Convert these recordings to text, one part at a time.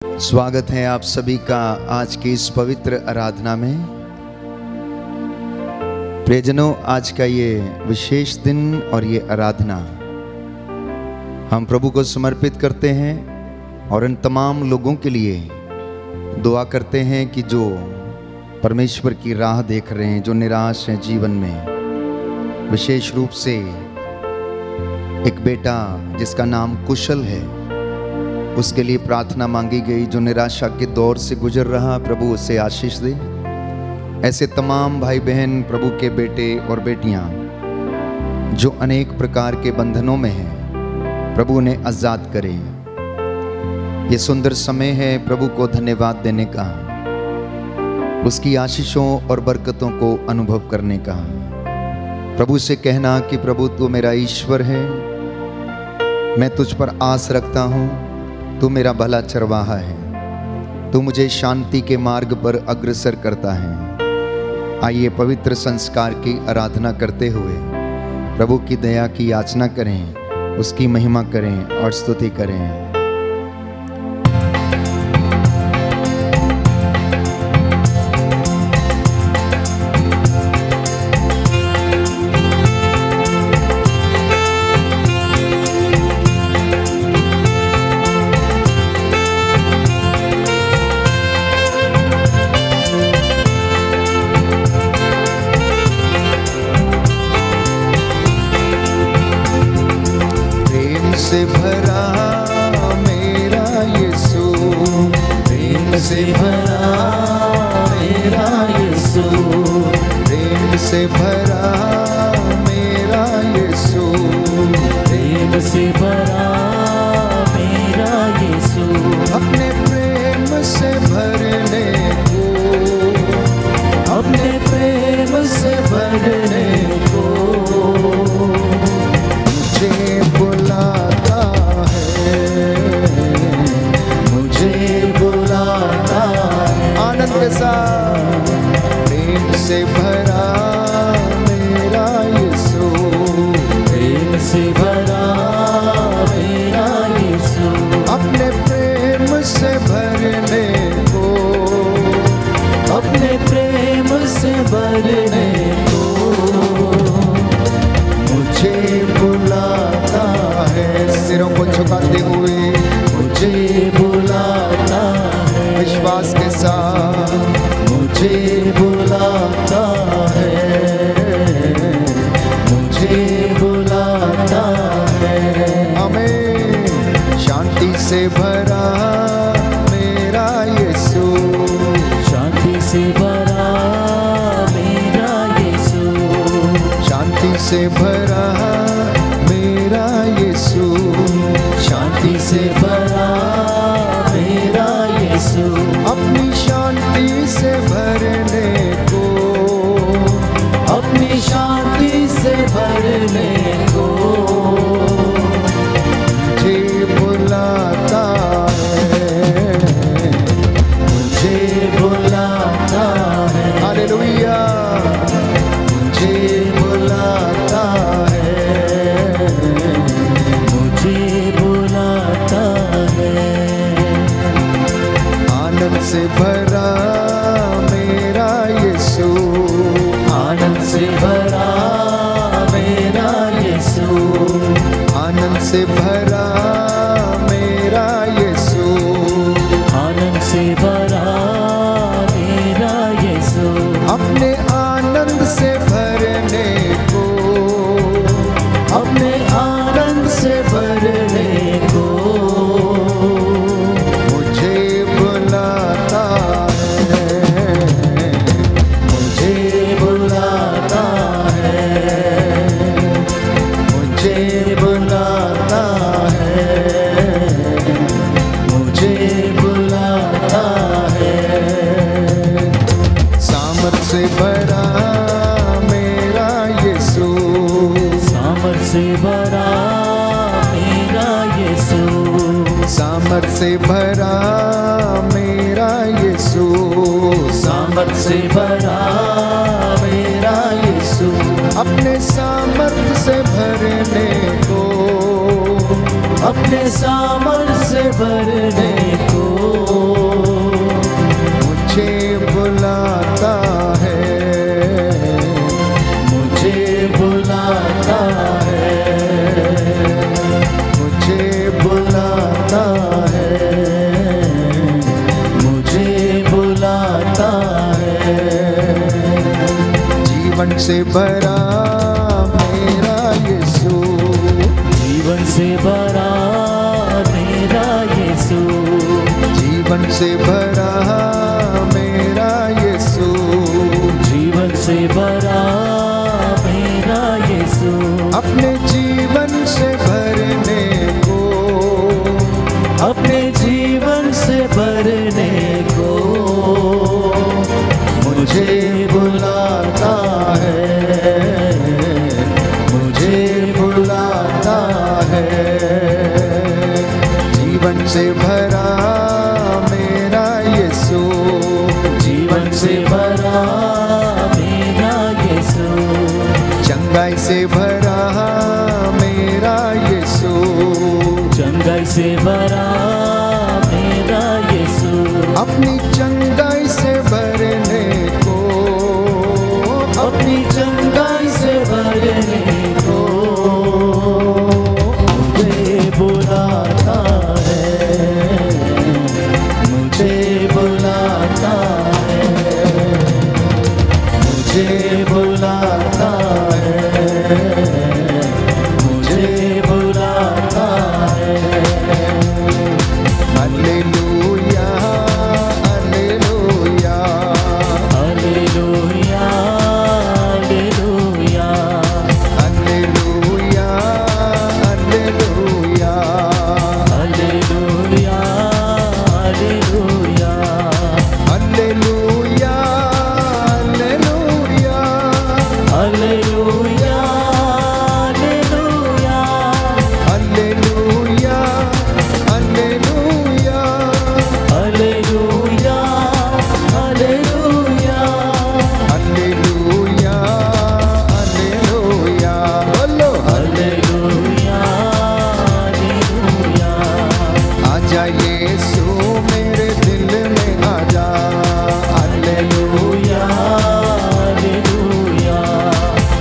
स्वागत है आप सभी का आज की इस पवित्र आराधना में। प्रियजनों, आज का ये विशेष दिन और ये आराधना हम प्रभु को समर्पित करते हैं और इन तमाम लोगों के लिए दुआ करते हैं कि जो परमेश्वर की राह देख रहे हैं, जो निराश हैं जीवन में, विशेष रूप से एक बेटा जिसका नाम कुशल है, उसके लिए प्रार्थना मांगी गई, जो निराशा के दौर से गुजर रहा, प्रभु उसे आशीष दे। ऐसे तमाम भाई बहन, प्रभु के बेटे और बेटियां जो अनेक प्रकार के बंधनों में हैं, प्रभु उन्हें आज़ाद करे। ये सुंदर समय है प्रभु को धन्यवाद देने का, उसकी आशीषों और बरकतों को अनुभव करने का, प्रभु से कहना कि प्रभु तू मेरा ईश्वर है, मैं तुझ पर आस रखता हूँ, तू मेरा भला चरवाहा है, तू मुझे शांति के मार्ग पर अग्रसर करता है। आइए पवित्र संस्कार की आराधना करते हुए प्रभु की दया की याचना करें, उसकी महिमा करें और स्तुति करें। से भरा मेरा यीशु, प्रेम से भरा मेरा यीशु, प्रेम से भरा मेरा यीशु, प्रेम से भरा मेरा यीशु, अपने प्रेम से भरने को, अपने प्रेम से भरने को मुझे बुलाता है, मुझे बुलाता है। आनंद के साथ प्रेम से भरा मेरा यीशु, प्रेम से भरा मेरा यीशु, अपने प्रेम से भरने को, अपने प्रेम से भरने को मुझे बुलाता है। सिरों को झुकाते हुए मुझे बुलाता है, विश्वास के साथ मुझे बुलाता है, मुझे बुलाता है। हमें शांति से भरा मेरा यीशु, शांति से भरा मेरा यीशु, शांति से भरा मेरा यीशु, शांति से भरा मेरा यीशु, अपनी शांति से भरने को, अपनी शांति से भरने को मुझे बुलाता है, मुझे बुलाता है। हालेलुया, मुझे बुलाता है, मुझे बुलाता है। आनंद से भरा मेरा यीशु, आनंद से भरा मेरा यीशु, आनंद से भरा मेरा यीशु, आनंद से भरा मेरा यीशु, अपने आनंद से भरने को, अपने आनंद से भरने को मुझे बुलाता है, मुझे बुलाता है, मुझे बुलाता है, मुझे बुलाता है। सामर्थ से भरा मेरा यीशु, सामर्थ से भरा मेरा यीशु, सामर्थ से भरा मेरा यीशु, सामर्थ से भरा मेरा यीशु, अपने सामर्थ से भरने को, अपने सामर्थ से भरने को से भरा मेरा यीशु, जीवन से भरा मेरा यीशु, जीवन से भरा मेरा यीशु, जीवन से भरा मेरा यीशु, अपने जीवन से भरने को, अपने जीवन से भरने को मुझे बुलाता है, मुझे बुलाता है। जीवन से भरा मेरा यीशु, जीवन से भरा मेरा यीशु, चंगाई से भरा मेरा यीशु, चंगाई से भरा मेरा यीशु, अपनी चंगाई से भरने को, अपनी चंगाई से भरने को मुझे बुलाता है, मुझे बुलाता है, मुझे बुलाता है, मुझे बुलाता है। Hallelujah hallelujah hallelujah hallelujah hallelujah hallelujah hallelujah hallelujah hallelujah hallelujah hallelujah hallelujah hallelujah hallelujah hallelujah hallelujah hallelujah बोलो हालेलुया हालेलुया आजा यीशु मेरे दिल में आजा, हालेलुया हालेलुया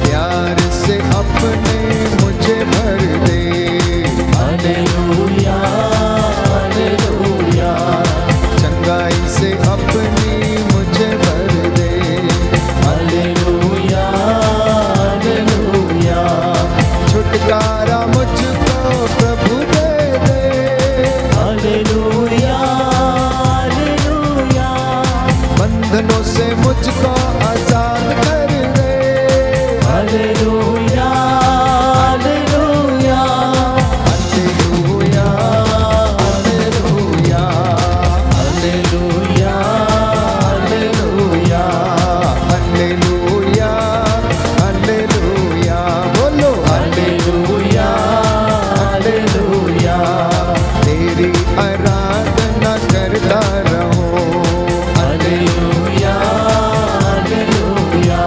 प्यार से अपने मुझे भर दे, हालेलुया हालेलुया चंगाई से अपनी मुझे भर दे, हालेलुया हालेलुया छुटकारा मुझको प्रभु दे दे, हालेलुया हालेलुया बंधनों से मुझको आजाद कर दे, hallelujah hallelujah hallelujah hallelujah hallelujah hallelujah hallelujah hallelujah बोलो हालेलुया हालेलुया तेरी आराधना करता रहो, हालेलुया हालेलुया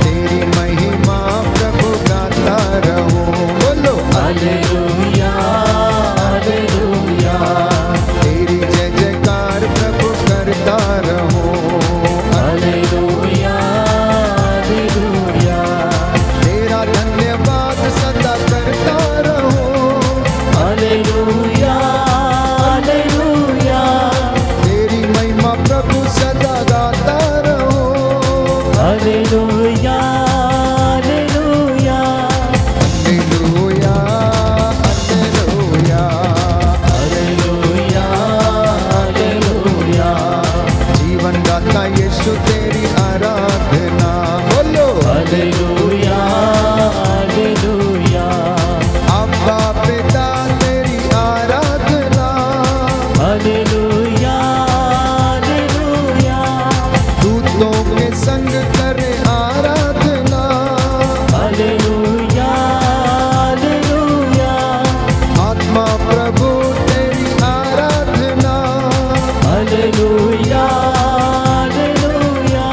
तेरी महिमा प्रभु गाता रहो, बोलो हालेलुया हालेलुया तेरी जय जयकार प्रभु करता रहो, हालेलुया हालेलुया तेरा धन्यवाद सदा करता रहो, हालेलुया हालेलुया तेरी महिमा प्रभु सदा गाता रहो, hallelujah hallelujah hallelujah hallelujah hallelujah hallelujah जीवन दाता यीशु तेरी आराधना, बोलो हालेलुया हालेलुया अब्बा पिता तेरी आराधना, हालेलुया हालेलुया दूतों के संग करे आराधना, हालेलुया हालेलुया आत्मा प्रभु तेरी आराधना, हालेलुया हालेलुया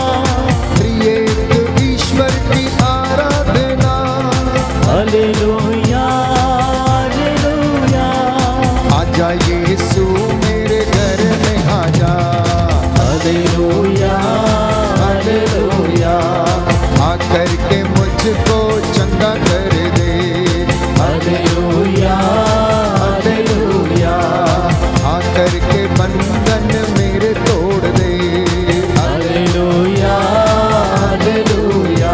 त्रिएक ईश्वर की आराधना, हालेलुया हालेलुया आजा यीशु मेरे घर में आजा, हालेलुया हालेलुया आकर के मुझको चंगा कर दे, हालेलुया हालेलुया आकर के बंधन मेरे तोड़ दे, hallelujah hallelujah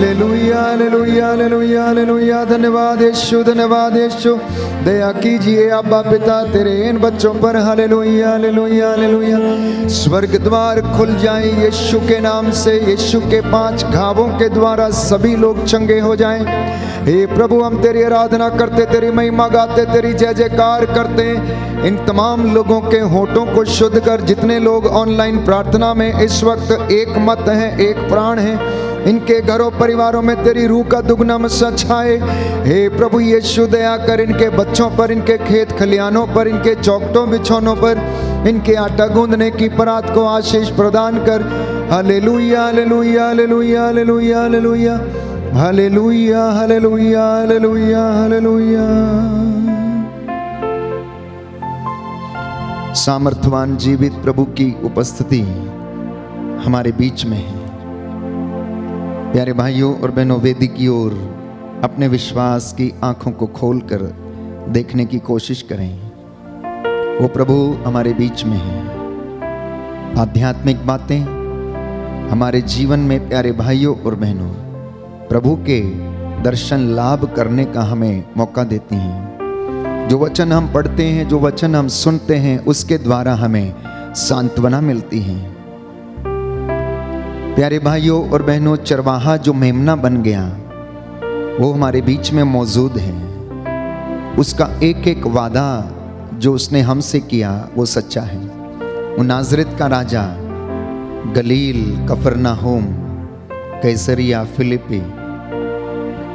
hallelujah hallelujah hallelujah hallelujah. धन्यवाद यीशु, धन्यवाद यीशु। दया कीजिए अब्बा पिता तेरे इन बच्चों पर। Hallelujah hallelujah hallelujah. स्वर्ग द्वार खुल जाए यीशु के नाम से। यीशु के 5 घावों के द्वारा सभी लोग चंगे हो जाएं। हे प्रभु, हम तेरी आराधना करते, तेरी महिमा गाते, तेरी जय जयकार करते। इन तमाम लोगों के होठों को शुद्ध कर। जितने लोग ऑनलाइन प्रार्थना में इस वक्त एक मत हैं, एक प्राण हैं, इनके घरों परिवारों में तेरी रूह का दुगना मसा छाए। हे प्रभु यीशु, दया कर इनके बच्चों पर, इनके खेत खलियानों पर, इनके चौखटों बिछौनों पर, इनके आटा गूंदने की परात को आशीष प्रदान कर। Hallelujah hallelujah hallelujah hallelujah hallelujah hallelujah hallelujah hallelujah hallelujah. सामर्थवान जीवित प्रभु की उपस्थिति हमारे बीच में है। प्यारे भाइयों और बहनों, वेदी की ओर अपने विश्वास की आंखों को खोलकर देखने की कोशिश करें। वो प्रभु हमारे बीच में है। आध्यात्मिक बातें हमारे जीवन में प्यारे भाइयों और बहनों प्रभु के दर्शन लाभ करने का हमें मौका देती हैं। जो वचन हम पढ़ते हैं, जो वचन हम सुनते हैं, उसके द्वारा हमें सांत्वना मिलती है। प्यारे भाइयों और बहनों, चरवाहा जो मेमना बन गया वो हमारे बीच में मौजूद है। उसका एक एक वादा जो उसने हमसे किया वो सच्चा है। वो नाज़रेत का राजा गलील, कफरनाहोम, कैसरिया फिलिपी,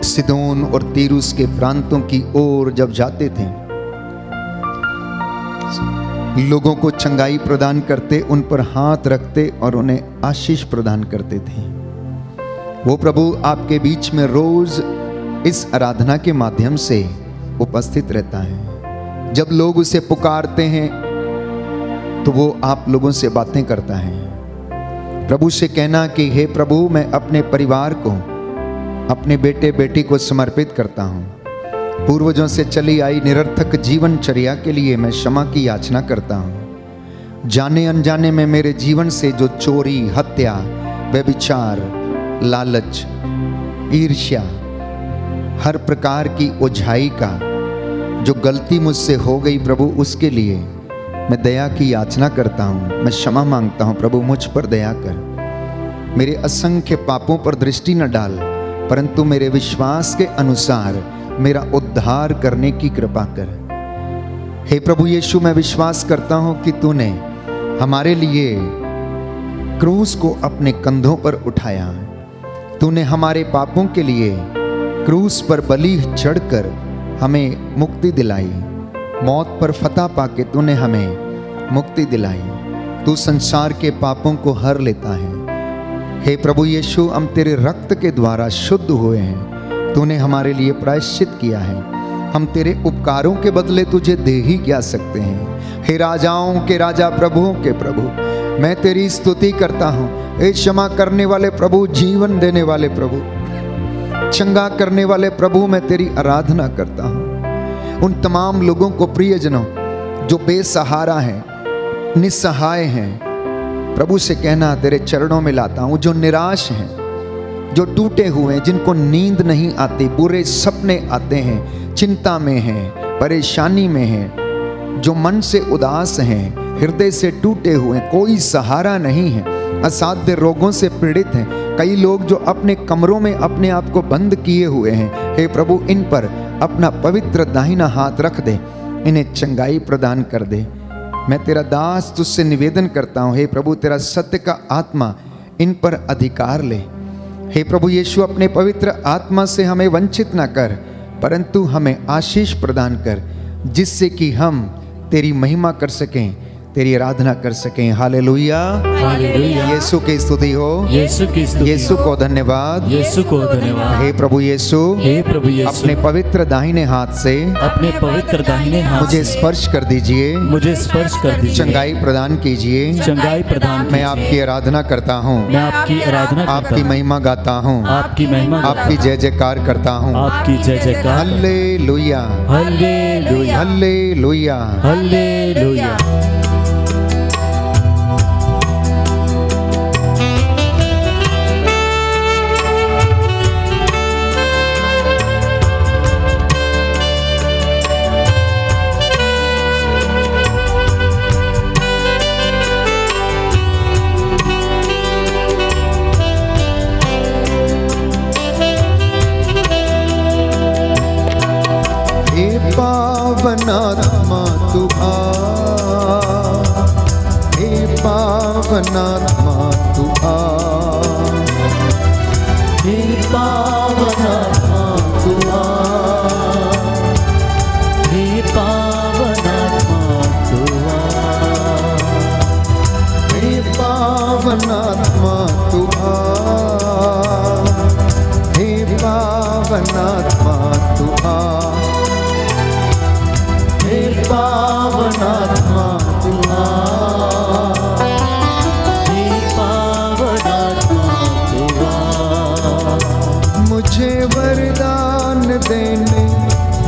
सिदोन और तीरुस के प्रांतों की ओर जब जाते थे, लोगों को चंगाई प्रदान करते, उन पर हाथ रखते और उन्हें आशीष प्रदान करते थे। वो प्रभु आपके बीच में रोज इस आराधना के माध्यम से उपस्थित रहता है। जब लोग उसे पुकारते हैं तो वो आप लोगों से बातें करता है। प्रभु से कहना कि हे प्रभु, मैं अपने परिवार को, अपने बेटे बेटी को समर्पित करता हूँ। पूर्वजों से चली आई निरर्थक जीवनचर्या के लिए मैं क्षमा की याचना करता हूँ। जाने अनजाने में मेरे जीवन से जो चोरी, हत्या, व्यभिचार, लालच, ईर्ष्या, हर प्रकार की ओझाई का जो गलती मुझसे हो गई प्रभु, उसके लिए मैं दया की याचना करता हूँ। मैं क्षमा मांगता हूँ। प्रभु मुझ पर दया कर। मेरे असंख्य पापों पर दृष्टि न डाल, परंतु मेरे विश्वास के अनुसार मेरा उद्धार करने की कृपा कर। हे प्रभु यीशु, मैं विश्वास करता हूं कि तूने हमारे लिए क्रूस को अपने कंधों पर उठाया। तूने हमारे पापों के लिए क्रूस पर बलि चढ़कर हमें मुक्ति दिलाई। मौत पर फतह पाके तूने हमें मुक्ति दिलाई। तू संसार के पापों को हर लेता है। हे प्रभु यीशु, हम तेरे रक्त के द्वारा शुद्ध हुए हैं। तूने हमारे लिए प्रायश्चित किया है। हम तेरे उपकारों के बदले तुझे दे ही क्या सकते हैं। हे राजाओं के राजा, प्रभुओं के प्रभु, मैं तेरी स्तुति करता हूँ। हे क्षमा करने वाले प्रभु, जीवन देने वाले प्रभु, चंगा करने वाले प्रभु, मैं तेरी आराधना करता हूँ। उन तमाम लोगों को, प्रियजनों, जो बेसहारा हैं, निस्सहाय हैं, प्रभु से कहना तेरे चरणों में लाता हूँ। जो निराश हैं, जो टूटे हुए हैं, जिनको नींद नहीं आती, बुरे सपने आते हैं, चिंता में हैं, परेशानी में हैं, जो मन से उदास हैं, हृदय से टूटे हुए हैं, कोई सहारा नहीं है, असाध्य रोगों से पीड़ित हैं, कई लोग जो अपने कमरों में अपने आप को बंद किए हुए हैं, हे प्रभु इन पर अपना पवित्र दाहिना हाथ रख दे, इन्हें चंगाई प्रदान कर दे। मैं तेरा दास तुझसे निवेदन करता हूँ, हे प्रभु, तेरा सत्य का आत्मा इन पर अधिकार ले। हे प्रभु यीशु, अपने पवित्र आत्मा से हमें वंचित ना कर, परंतु हमें आशीष प्रदान कर, जिससे कि हम तेरी महिमा कर सकें, तेरी आराधना कर सकें। Hallelujah hallelujah. यीशु की स्तुति हो, यीशु की स्तुति यीशु हो। को धन्यवाद, यीशु को धन्यवाद। हे प्रभु यीशु, हे प्रभु यीशु, अपने पवित्र दाहिने हाथ से अपने पवित्र दाहिने हाथ मुझे से स्पर्श कर दीजिए, मुझे स्पर्श कर दीजिए, चंगाई प्रदान कीजिए। चंगाई प्रदान मैं कीजिए। आपकी आराधना करता हूँ, मैं आपकी आराधना करता आपकी हूँ, महिमा गाता हूँ, आपकी महिमा करता आपकी जय जयकार करता हूँ। हूँ, आपकी जय जयकार। Hallelujah hallelujah hallelujah. हालेलुया। पावनात्मा तू आ, हे पावनात्मा तू आ, हे पावनात्मा तू आ, हे पावनात्मा तू आ, हे पावनात्मा तू आ, हे पावनात्मा तू आ, हे पावनात्मा तू आ, हे पावनात्मा तू आ, मुझे वरदान देने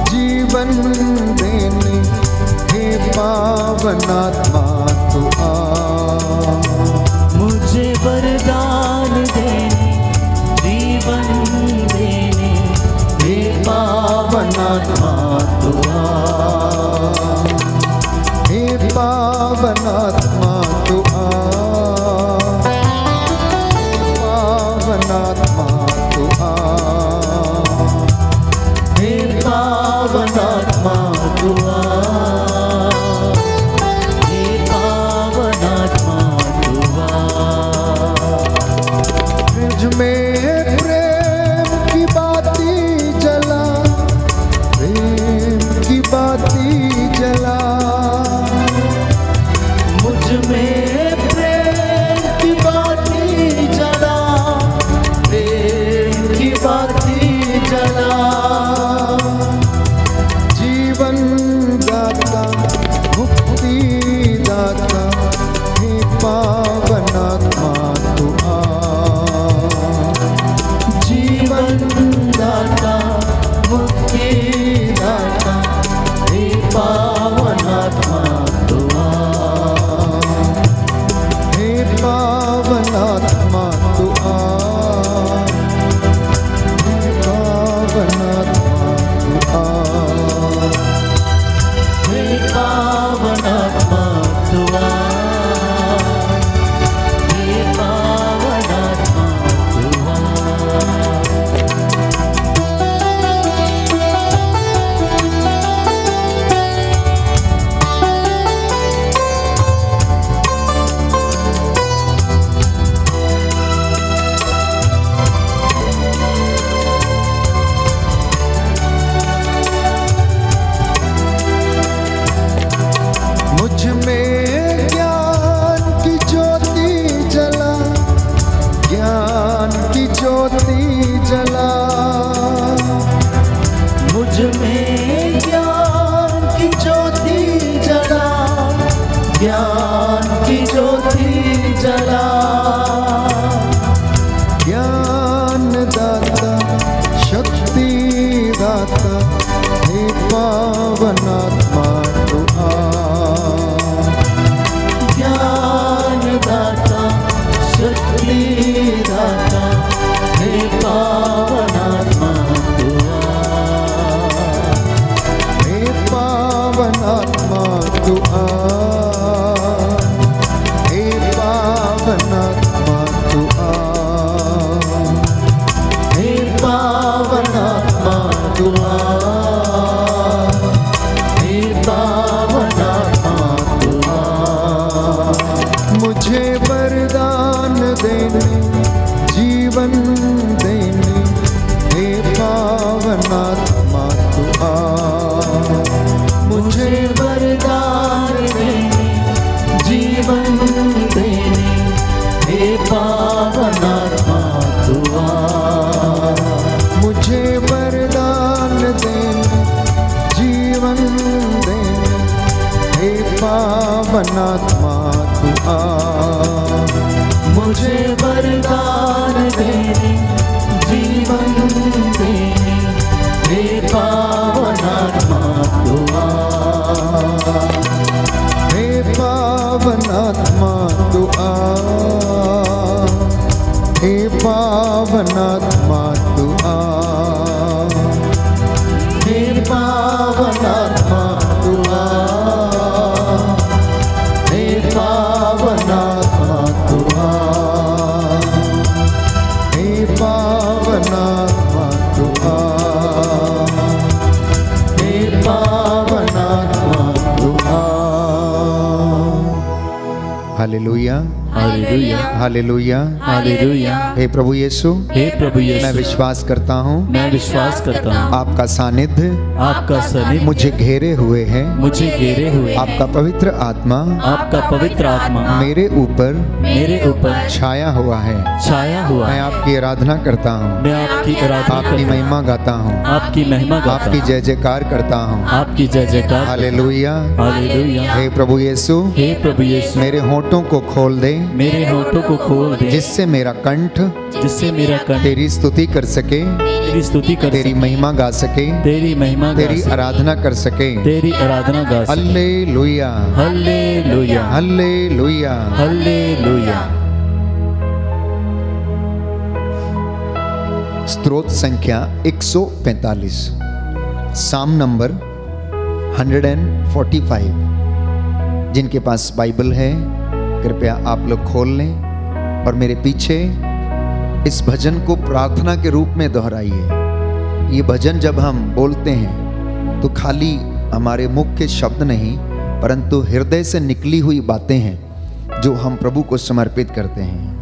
जीवन देने, हे पावनात्मा तू आ, मुझे वरदान देने जीवन देने, हे पावनात्मा तू आ, हे पावनात्मा तू आ, पावनात्मा तू आ, हे पावनात्मा तू आ, हे पावनात्मा तू आ, मुझ में प्रेम की बाती जला, प्रेम की बाती जला, मुझ में प्रेम की बाती जला, प्रेम की बाती जला, जीवन दाता मुक्ति दाता, हे पावनात्मा तू आ, जीवन दाता मुक्ति दाता, हे पावनात्मा तू आ, हे पावनात्मा तू आ, हे पावनात्मा तू आ, हे पावनात्मा तू आ, हे पावनात्मा तू आ, मुझ में ज्ञान की ज्योति जला, ज्ञान की ज्योति जला, मुझ में ज्ञान की ज्योति जला, ज्ञान की ज्योति जला, ज्ञान दाता शक्ति दाता, हे पावनात्मा तू आ, ज्ञान दाता शक्ति दाता, हे पावनात्मा तू आ, हे पावनात्मा तू आ, हे पावनात्मा तू आ, हे पावनात्मा तू आ, हे पावनात्मा तू आ, मुझे वरदान देने जीवन देने, हे पावनात्मा तू आ, मुझे वरदान देने जीवन देने, हे पावनात्मा तू आ, मुझे वरदान देने जीवन देने, हे पावनात्मा तू आ, मुझे वरदान देने जीवन देने, हे पावनात्मा तू आ, हे पावनात्मा तू आ, हे पावनात्मा तू आ, हे पावनात्मा तू आ, हे पावनात्मा तू आ, हे पावनात्मा तू आ, हे पावनात्मा हालेलुया, हालेलुया, हालेलुया। हालेलुया। हे प्रभु यीशु, हे प्रभु मैं यीशु, विश्वास करता हूँ मैं विश्वास करता हूँ आपका सानिध्य आपका सानिध्य मुझे घेरे हुए है। मुझे घेरे हुए, आपका पवित्र आत्मा आपका पवित्र आत्मा मेरे ऊपर मेरे ऊपर छाया हुआ है। छाया हुआ मैं है। आपकी आराधना करता हूँ, मैं आपकी आराधना आपकी करता हूँ, महिमा गाता हूँ, आपकी महिमा गाता आपकी हूँ, जय जयकार करता हूँ। आपकी जय जयकार। हालेलुया। हालेलुया। हे प्रभु यीशु, हे प्रभु यीशु, मेरे होठों को खोल दे मेरे होठों को खोल दे, जिससे मेरा कंठ जिससे मेरा कंठ तेरी स्तुति कर सके, तेरी स्तुति कर तेरी सके, महिमा गा सके, तेरी महिमा गा तेरी सके, आराधना कर सके। तेरी आराधना गा सके। Hallelujah, hallelujah, hallelujah. हालेलुया। स्तोत्र संख्या 145, साम नंबर 145। जिनके पास बाइबल है कृपया आप लोग खोल लें और मेरे पीछे इस भजन को प्रार्थना के रूप में दोहराइए। ये भजन जब हम बोलते हैं तो खाली हमारे मुख के शब्द नहीं, परंतु हृदय से निकली हुई बातें हैं जो हम प्रभु को समर्पित करते हैं।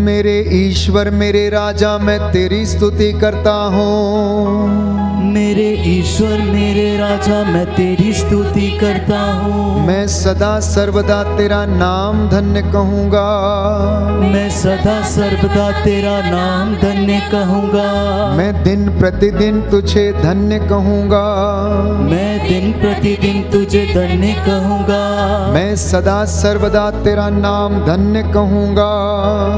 मेरे ईश्वर मेरे राजा मैं तेरी स्तुति करता हूँ। मेरे ईश्वर मेरे राजा मैं तेरी स्तुति करता हूँ। मैं सदा सर्वदा तेरा नाम धन्य कहूँगा। मैं सदा सर्वदा तेरा नाम धन्य कहूँगा। मैं दिन प्रतिदिन तुझे धन्य कहूँगा। मैं दिन प्रतिदिन तुझे धन्य कहूँगा। मैं सदा सर्वदा तेरा नाम धन्य कहूँगा।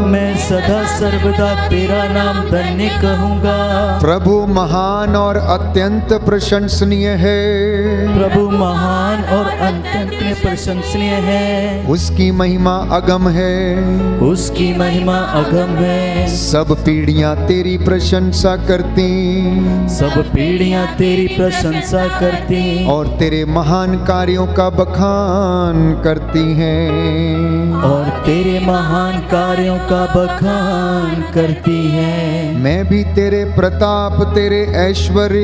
मैं सदा सर्वदा तेरा नाम धन्य कहूँगा। प्रभु महान और अत्यंत प्रशंसनीय है। प्रभु महान और अत्यंत प्रशंसनीय है। उसकी महिमा अगम है। उसकी महिमा अगम है। सब पीढ़ियां तेरी प्रशंसा करती। सब पीढ़ियां तेरी प्रशंसा करती और तेरे महान कार्यों का बखान करती हैं। और तेरे महान कार्यों का बखान करती है। मैं भी तेरे प्रताप तेरे ऐश्वर्य,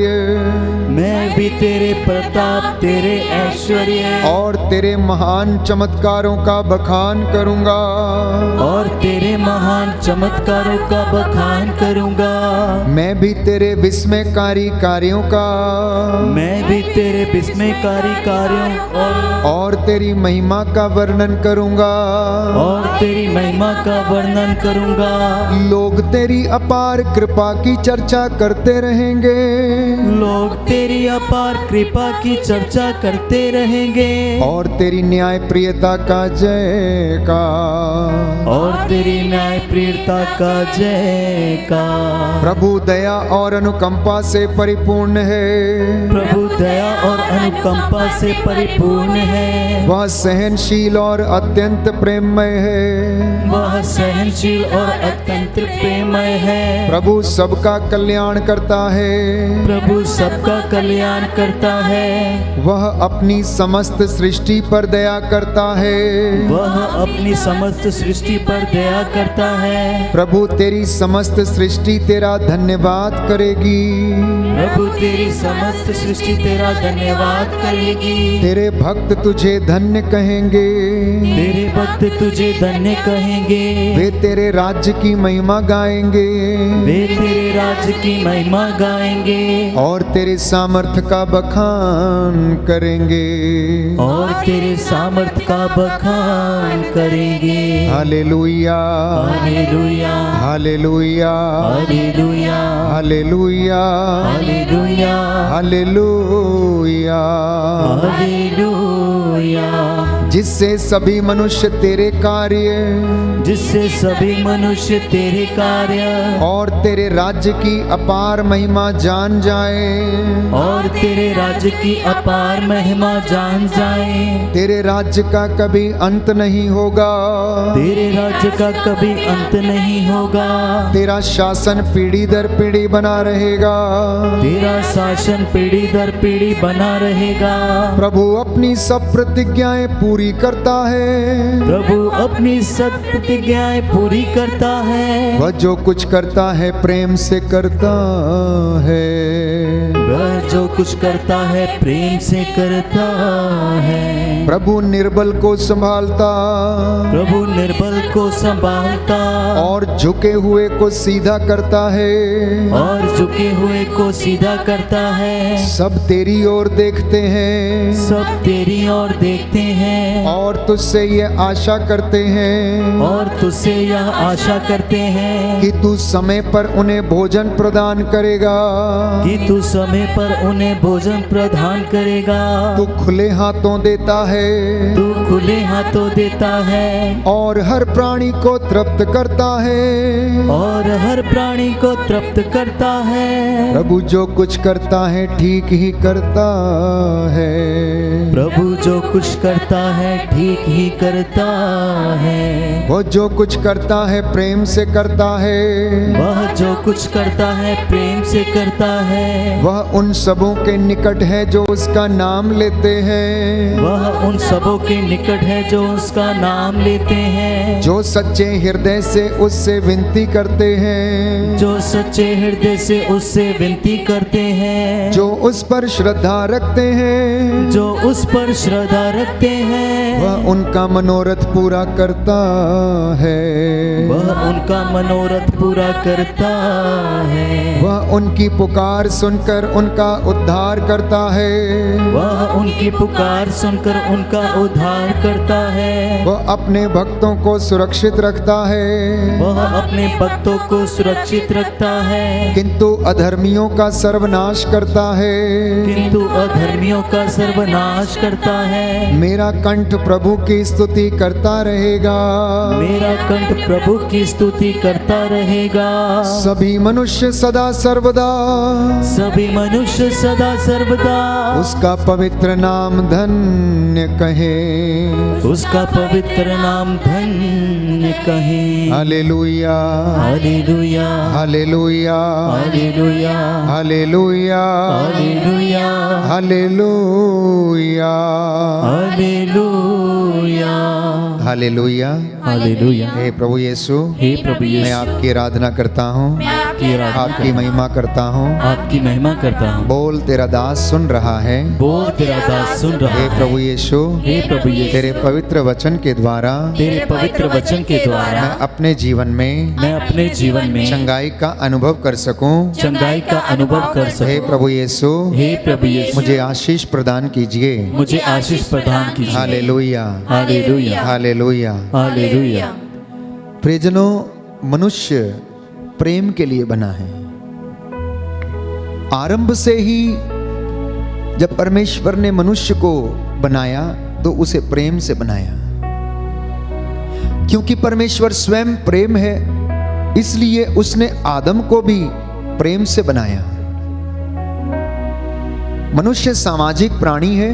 मैं भी तेरे प्रताप तेरे ऐश्वर्य और तेरे महान चमत्कारों का बखान करूंगा। और तेरे महान चमत्कारों का बखान करूंगा। मैं भी तेरे विस्मयकारी कार्यों का, मैं भी तेरे विस्मयकारी कार्यों और तेरी महिमा का वर्णन करूंगा। और तेरी महिमा का वर्णन करूंगा। लोग तेरी अपार कृपा की चर्चा करते रहेंगे। लोग तेरी अपार कृपा की चर्चा करते रहेंगे। और तेरी न्याय प्रियता का जयकार। और तेरी न्याय प्रियता का जयकार। प्रभु दया और अनुकंपा से परिपूर्ण है। प्रभु दया और अनुकंपा से परिपूर्ण है। वह सहनशील और अत्यंत प्रेममय है। वह सहनशील और अत्यंत प्रेममय है। प्रभु सबका कल्याण करता है। प्रभु सबका कल्याण करता है। वह अपनी समस्त सृष्टि पर दया करता है। वह अपनी समस्त सृष्टि पर दया करता है। प्रभु तेरी समस्त सृष्टि तेरा धन्यवाद करेगी। प्रभु तेरी समस्त सृष्टि तेरा धन्यवाद करेगी। तेरे भक्त तुझे धन्य कहेंगे। तेरे भक्त तुझे धन्य कहेंगे। वे तेरे राज्य की महिमा गाएंगे। वे तेरे राज्य की महिमा गाएंगे। और तेरे सामर्थ्य का बखान करेंगे। और तेरे सामर्थ का बखान करेंगे। Hallelujah, hallelujah, hallelujah, hallelujah, hallelujah, hallelujah, hallelujah. Hallelujah. जिससे सभी मनुष्य तेरे कार्य, जिससे सभी मनुष्य तेरे कार्य और तेरे राज्य की अपार महिमा जान जाए। और तेरे राज्य की अपार महिमा जान जाए। तेरे राज्य का कभी अंत नहीं होगा। तेरे राज्य का कभी अंत नहीं होगा। तेरा शासन पीढ़ी दर पीढ़ी बना रहेगा। तेरा शासन पीढ़ी दर पीढ़ी बना रहेगा। प्रभु अपनी सब प्रतिज्ञाएं पूरी करता है। प्रभु अपनी सब प्रतिज्ञाएं पूरी करता है। वह जो कुछ करता है प्रेम से करता है। वह वह जो कुछ करता है प्रेम से करता है। प्रभु निर्बल को संभालता प्रभु निर्बल को संभालता और झुके हुए को सीधा करता है। और झुके हुए को सीधा करता है। सब तेरी ओर देखते हैं सब तेरी ओर देखते हैं और तुझसे ये आशा करते हैं और तुझसे यह आशा करते हैं कि तू समय पर उन्हें भोजन प्रदान करेगा। कि तू समय पर उन्हें भोजन प्रदान करेगा। तू खुले हाथों देता है तू खुले हाथों देता है और हर प्राणी को तृप्त करता है। और हर प्राणी को तृप्त करता है। प्रभु जो कुछ करता है ठीक ही करता है। प्रभु जो कुछ करता है ठीक ही करता है। वो जो कुछ करता है प्रेम से करता है। वह जो कुछ करता है प्रेम से करता है। वह उन सबों के निकट है जो उसका नाम लेते हैं। वह उन सबों के निकट है जो उसका नाम लेते हैं। जो सच्चे हृदय से उससे विनती करते हैं। जो सच्चे हृदय से उससे विनती करते हैं। जो उस पर श्रद्धा रखते हैं। जो उस पर श्रद्धा रखते हैं। वह उनका मनोरथ पूरा करता है। वह उनका मनोरथ पूरा करता है। वह उनकी पुकार सुनकर उनका उद्धार करता है। वह उनकी पुकार सुनकर उनका उद्धार करता है। वह अपने भक्तों को सुरक्षित रखता है। वह अपने भक्तों को सुरक्षित रखता है। किंतु अधर्मियों का सर्वनाश करता है। किंतु अधर्मियों का सर्वनाश करता है। मेरा कंठ प्रभु की स्तुति करता रहेगा। मेरा कंठ प्रभु की स्तुति करता रहेगा। सभी मनुष्य सदा सर्वदा सभी मनुष्य सदा सर्वदा उसका पवित्र नाम धन्य कहें। उसका पवित्र नाम धन्य कहें। Hallelujah hallelujah hallelujah hallelujah hallelujah hallelujah hallelujah hallelujah hallelujah. Hallelujah. हे प्रभु यीशु, हे प्रभु मैं यीशु, आपकी आराधना करता हूँ, आपकी आराधना आपकी महिमा करता हूँ। आपकी महिमा करता हूँ। बोल तेरा दास सुन रहा है। बोल तेरा दास सुन रहा हे है। प्रभु यीशु, हे प्रभु यीशु, तेरे पवित्र वचन के द्वारा तेरे पवित्र वचन के द्वारा मैं अपने जीवन में मैं अपने जीवन में चंगाई का अनुभव कर सकूं। चंगाई का अनुभव कर हे सकूं। प्रभु यीशु, हे प्रभु यीशु, मुझे आशीष प्रदान कीजिए। मुझे आशीष प्रदान कीजिए। Hallelujah hallelujah hallelujah. हालेलुया। प्रियजनों, मनुष्य प्रेम के लिए बना है। आरंभ से ही जब परमेश्वर ने मनुष्य को बनाया तो उसे प्रेम से बनाया। क्योंकि परमेश्वर स्वयं प्रेम है, इसलिए उसने आदम को भी प्रेम से बनाया। मनुष्य सामाजिक प्राणी है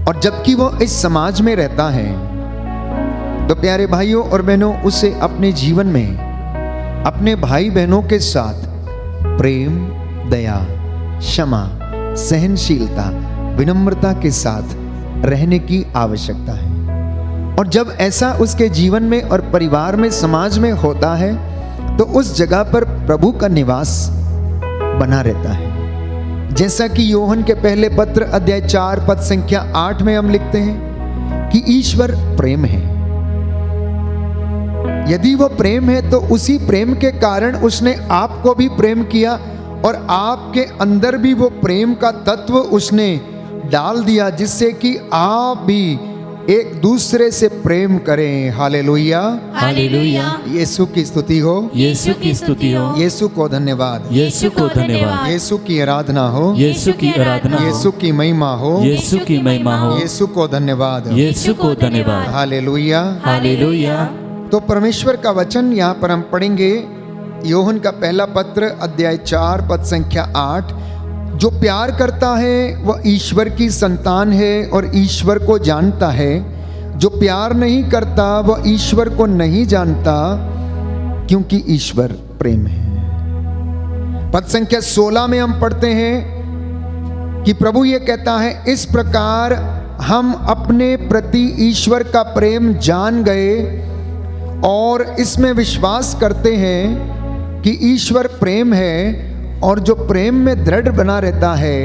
और जबकि वो इस समाज में रहता है तो प्यारे भाइयों और बहनों, उसे अपने जीवन में अपने भाई बहनों के साथ प्रेम, दया, क्षमा, सहनशीलता, विनम्रता के साथ रहने की आवश्यकता है। और जब ऐसा उसके जीवन में और परिवार में, समाज में होता है तो उस जगह पर प्रभु का निवास बना रहता है। जैसा कि यूहन्ना के पहले पत्र अध्याय 4 पद संख्या 8 में हम लिखते हैं कि ईश्वर प्रेम है। यदि वो प्रेम है तो उसी प्रेम के कारण उसने आपको भी प्रेम किया और आपके अंदर भी वो प्रेम का तत्व उसने डाल दिया, जिससे कि आप भी एक दूसरे से प्रेम करें। Hallelujah hallelujah. यीशु की स्तुति हो, यीशु की स्तुति हो। यीशु को धन्यवाद, यीशु को धन्यवाद। यीशु की आराधना हो, यीशु की आराधना हो। यीशु की महिमा हो, यीशु की महिमा हो। यीशु को धन्यवाद। यीशु को धन्यवाद। हालेलुया। हालेलुया। तो परमेश्वर का वचन यहाँ पर हम पढ़ेंगे, यूहन्ना का पहला पत्र अध्याय 4 पद संख्या 8। जो प्यार करता है वह ईश्वर की संतान है और ईश्वर को जानता है। जो प्यार नहीं करता वह ईश्वर को नहीं जानता, क्योंकि ईश्वर प्रेम है। पद संख्या 16 में हम पढ़ते हैं कि प्रभु ये कहता है, इस प्रकार हम अपने प्रति ईश्वर का प्रेम जान गए और इसमें विश्वास करते हैं कि ईश्वर प्रेम है और जो प्रेम में दृढ़ बना रहता है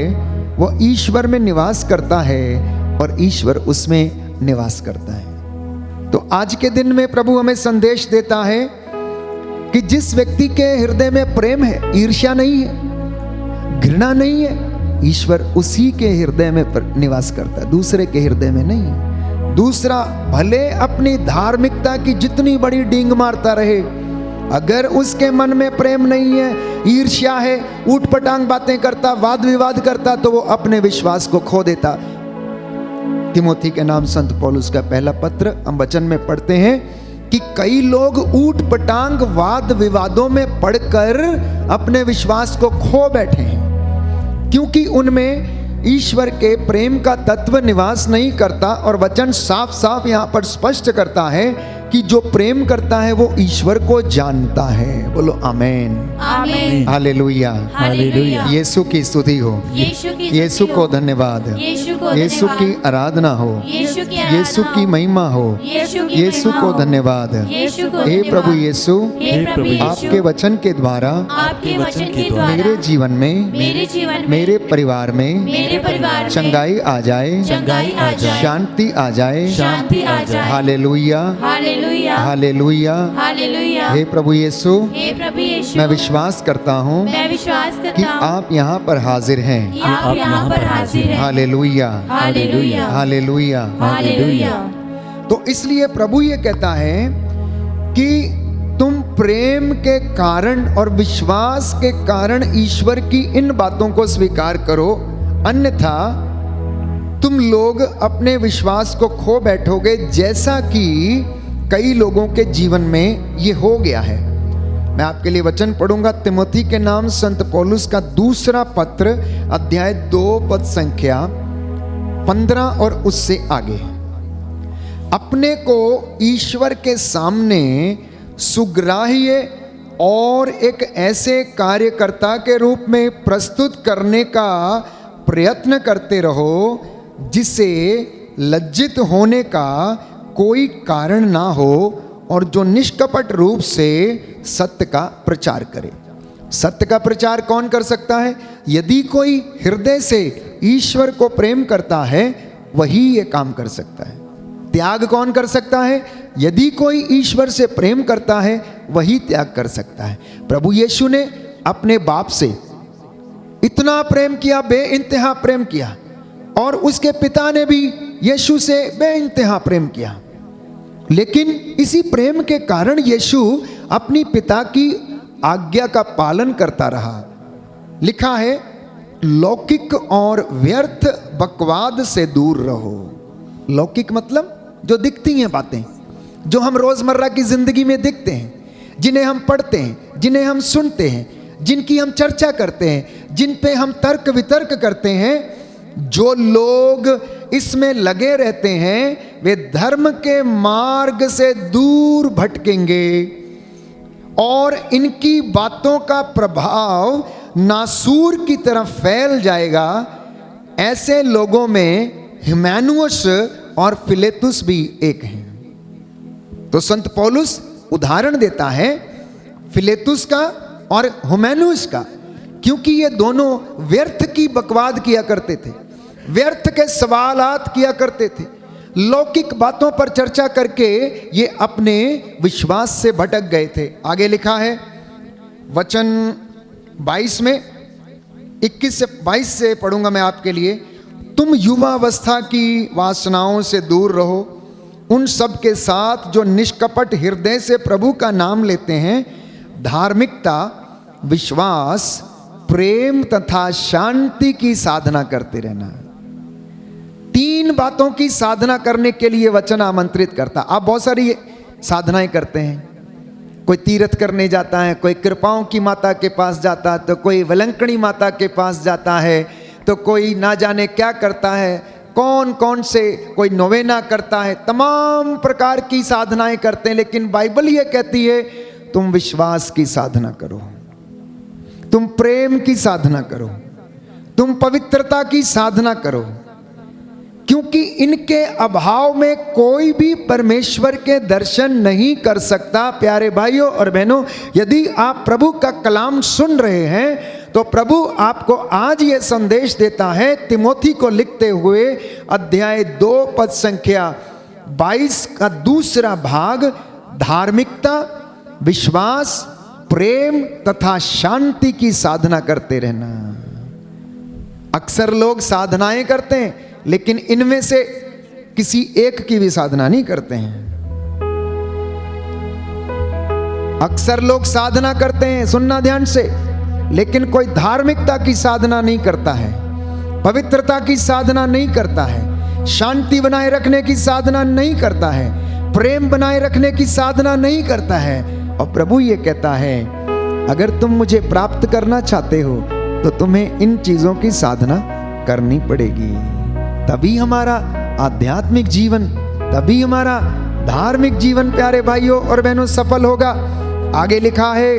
वो ईश्वर में निवास करता है और ईश्वर उसमें निवास करता है। तो आज के दिन में प्रभु हमें संदेश देता है कि जिस व्यक्ति के हृदय में प्रेम है, ईर्ष्या नहीं है, घृणा नहीं है, ईश्वर उसी के हृदय में निवास करता है, दूसरे के हृदय में नहीं। दूसरा भले अपनी धार्मिकता की जितनी बड़ी डींग मारता रहे, अगर उसके मन में प्रेम नहीं है, ईर्ष्या है, ऊटपटांग बातें करता, वाद विवाद करता, तो वो अपने विश्वास को खो देता। तिमोथी के नाम संत पौलुस का पहला पत्र हम वचन में पढ़ते हैं कि कई लोग ऊटपटांग वाद विवादों में पढ़कर अपने विश्वास को खो बैठे हैं, क्योंकि उनमें ईश्वर के प्रेम का तत्व निवास नहीं करता। और वचन साफ साफ यहाँ पर स्पष्ट करता है कि जो प्रेम करता है वो ईश्वर को जानता है। बोलो आमेन, आमीन, हालेलुया, हालेलुया। यीशु की स्तुति हो, यीशु को धन्यवाद, यीशु की आराधना हो, यीशु की महिमा हो, यीशु को धन्यवाद। हे प्रभु यीशु, आपके वचन के द्वारा मेरे जीवन में, मेरे परिवार में चंगाई आ जाए, शांति आ जाए। Hallelujah, hallelujah, hallelujah. हे प्रभु यीशु, मैं विश्वास करता हूँ कि आप यहाँ पर हाजिर हैं। आप यहाँ पर हाजिर हैं। Hallelujah, hallelujah, hallelujah, hallelujah. तो इसलिए प्रभु ये कहता है कि तुम प्रेम के कारण और विश्वास के कारण ईश्वर की इन बातों को स्वीकार करो, अन्यथा तुम लोग अपने विश्वास को खो बैठोगे, जैसा कि कई लोगों के जीवन में ये हो गया है। मैं आपके लिए वचन पढ़ूंगा, तिमोथी के नाम संत पौलुस का दूसरा पत्र, अध्याय 2 पद संख्या 15 और उससे आगे। अपने को ईश्वर के सामने सुग्राह्य और एक ऐसे कार्यकर्ता के रूप में प्रस्तुत करने का प्रयत्न करते रहो जिसे लज्जित होने का कोई कारण ना हो, और जो निष्कपट रूप से सत्य का प्रचार करे। सत्य का प्रचार कौन कर सकता है? यदि कोई हृदय से ईश्वर को प्रेम करता है वही ये काम कर सकता है। त्याग कौन कर सकता है? यदि कोई ईश्वर से प्रेम करता है वही त्याग कर सकता है। प्रभु यीशु ने अपने बाप से इतना प्रेम किया, बेइंतहा प्रेम किया, और उसके पिता ने भी यीशु से बेइंतहा प्रेम किया। लेकिन इसी प्रेम के कारण यीशु अपनी पिता की आज्ञा का पालन करता रहा। लिखा है, लौकिक और व्यर्थ बकवाद से दूर रहो। लौकिक मतलब जो दिखती हैं बातें, जो हम रोजमर्रा की जिंदगी में दिखते हैं, जिन्हें हम पढ़ते हैं, जिन्हें हम सुनते हैं, जिनकी हम चर्चा करते हैं, जिन पे हम तर्क वितर्क करते हैं। जो लोग इसमें लगे रहते हैं वे धर्म के मार्ग से दूर भटकेंगे और इनकी बातों का प्रभाव नासूर की तरफ फैल जाएगा। ऐसे लोगों में हिमैनुअस और फिलेतुस भी एक हैं। तो संत पौलुस उदाहरण देता है फिलेतुस का और हुमैनुस का, क्योंकि ये दोनों व्यर्थ की बकवाद किया करते थे, व्यर्थ के सवालात किया करते थे, लौकिक बातों पर चर्चा करके ये अपने विश्वास से भटक गए थे। आगे लिखा है वचन 22 में, 21 से 22 से पढ़ूंगा मैं आपके लिए। तुम युवावस्था की वासनाओं से दूर रहो, उन सब के साथ जो निष्कपट हृदय से प्रभु का नाम लेते हैं। धार्मिकता, विश्वास, प्रेम तथा शांति की साधना करते रहना। 3 बातों की साधना करने के लिए वचन आमंत्रित करता। आप बहुत सारी साधनाएं करते हैं, कोई तीर्थ करने जाता है, कोई कृपाओं की माता के पास जाता है, तो कोई वलंकणी माता के पास जाता है, तो कोई ना जाने क्या करता है, कौन कौन से, कोई नोवेना करता है, तमाम प्रकार की साधनाएं करते हैं। लेकिन बाइबल ये कहती है तुम विश्वास की साधना करो, तुम प्रेम की साधना करो, तुम पवित्रता की साधना करो, क्योंकि इनके अभाव में कोई भी परमेश्वर के दर्शन नहीं कर सकता। प्यारे भाइयों और बहनों, यदि आप प्रभु का कलाम सुन रहे हैं तो प्रभु आपको आज ये संदेश देता है तिमोथी को लिखते हुए, अध्याय 2 पद संख्या 22 का दूसरा भाग, धार्मिकता, विश्वास, प्रेम तथा शांति की साधना करते रहना। अक्सर लोग साधनाएं करते हैं, लेकिन इनमें से किसी एक की भी साधना नहीं करते हैं। अक्सर लोग साधना करते हैं, सुनना ध्यान से, लेकिन कोई धार्मिकता की साधना नहीं करता है, पवित्रता की साधना नहीं करता है, शांति बनाए रखने की साधना नहीं करता है, प्रेम बनाए रखने की साधना नहीं करता है। और प्रभु ये कहता है, अगर तुम मुझे प्राप्त करना चाहते हो तो तुम्हें इन चीजों की साधना करनी पड़ेगी। तभी हमारा आध्यात्मिक जीवन, तभी हमारा धार्मिक जीवन प्यारे भाइयों और बहनों सफल होगा। आगे लिखा है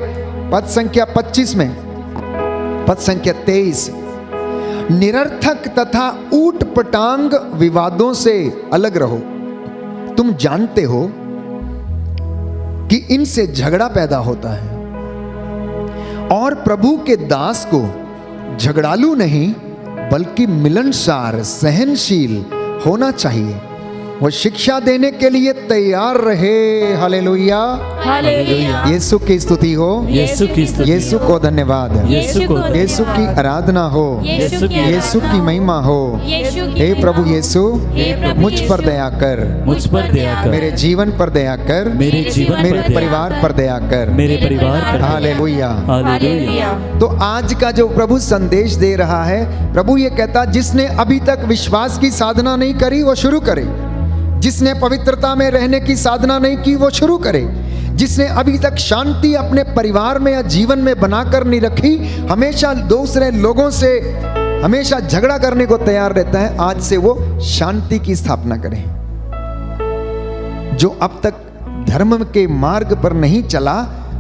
पद संख्या 25 में, पद संख्या 23, निरर्थक तथा ऊट पटांग विवादों से अलग रहो। तुम जानते हो कि इनसे झगड़ा पैदा होता है, और प्रभु के दास को झगड़ालू नहीं बल्कि मिलनसार, सहनशील होना चाहिए। वो शिक्षा देने के लिए तैयार रहे। Hallelujah, hallelujah. यीशु की स्तुति हो, यीशु की स्तुति, यीशु को धन्यवाद, यीशु को यीशु की आराधना हो, यीशु की यीशु की महिमा हो। यीशु की हे प्रभु यीशु, हे प्रभु मुझ पर यीशु, दया कर, मुझ पर दया कर, मेरे जीवन पर दया कर, मेरे जीवन पर मेरे दया परिवार पर दया कर। मेरे परिवार पर दया। हालेलुया। हालेलुया। तो आज का जो प्रभु संदेश दे रहा है, प्रभु ये कहता, जिसने अभी तक विश्वास की साधना नहीं करी वो शुरू करे, जिसने पवित्रता में रहने की साधना नहीं की वो शुरू करे, जिसने अभी तक शांति अपने परिवार में या जीवन में बनाकर नहीं रखी, हमेशा दूसरे लोगों से हमेशा झगड़ा करने को तैयार रहता है, आज से वो शांति की स्थापना करे। जो अब तक धर्म के मार्ग पर नहीं चला,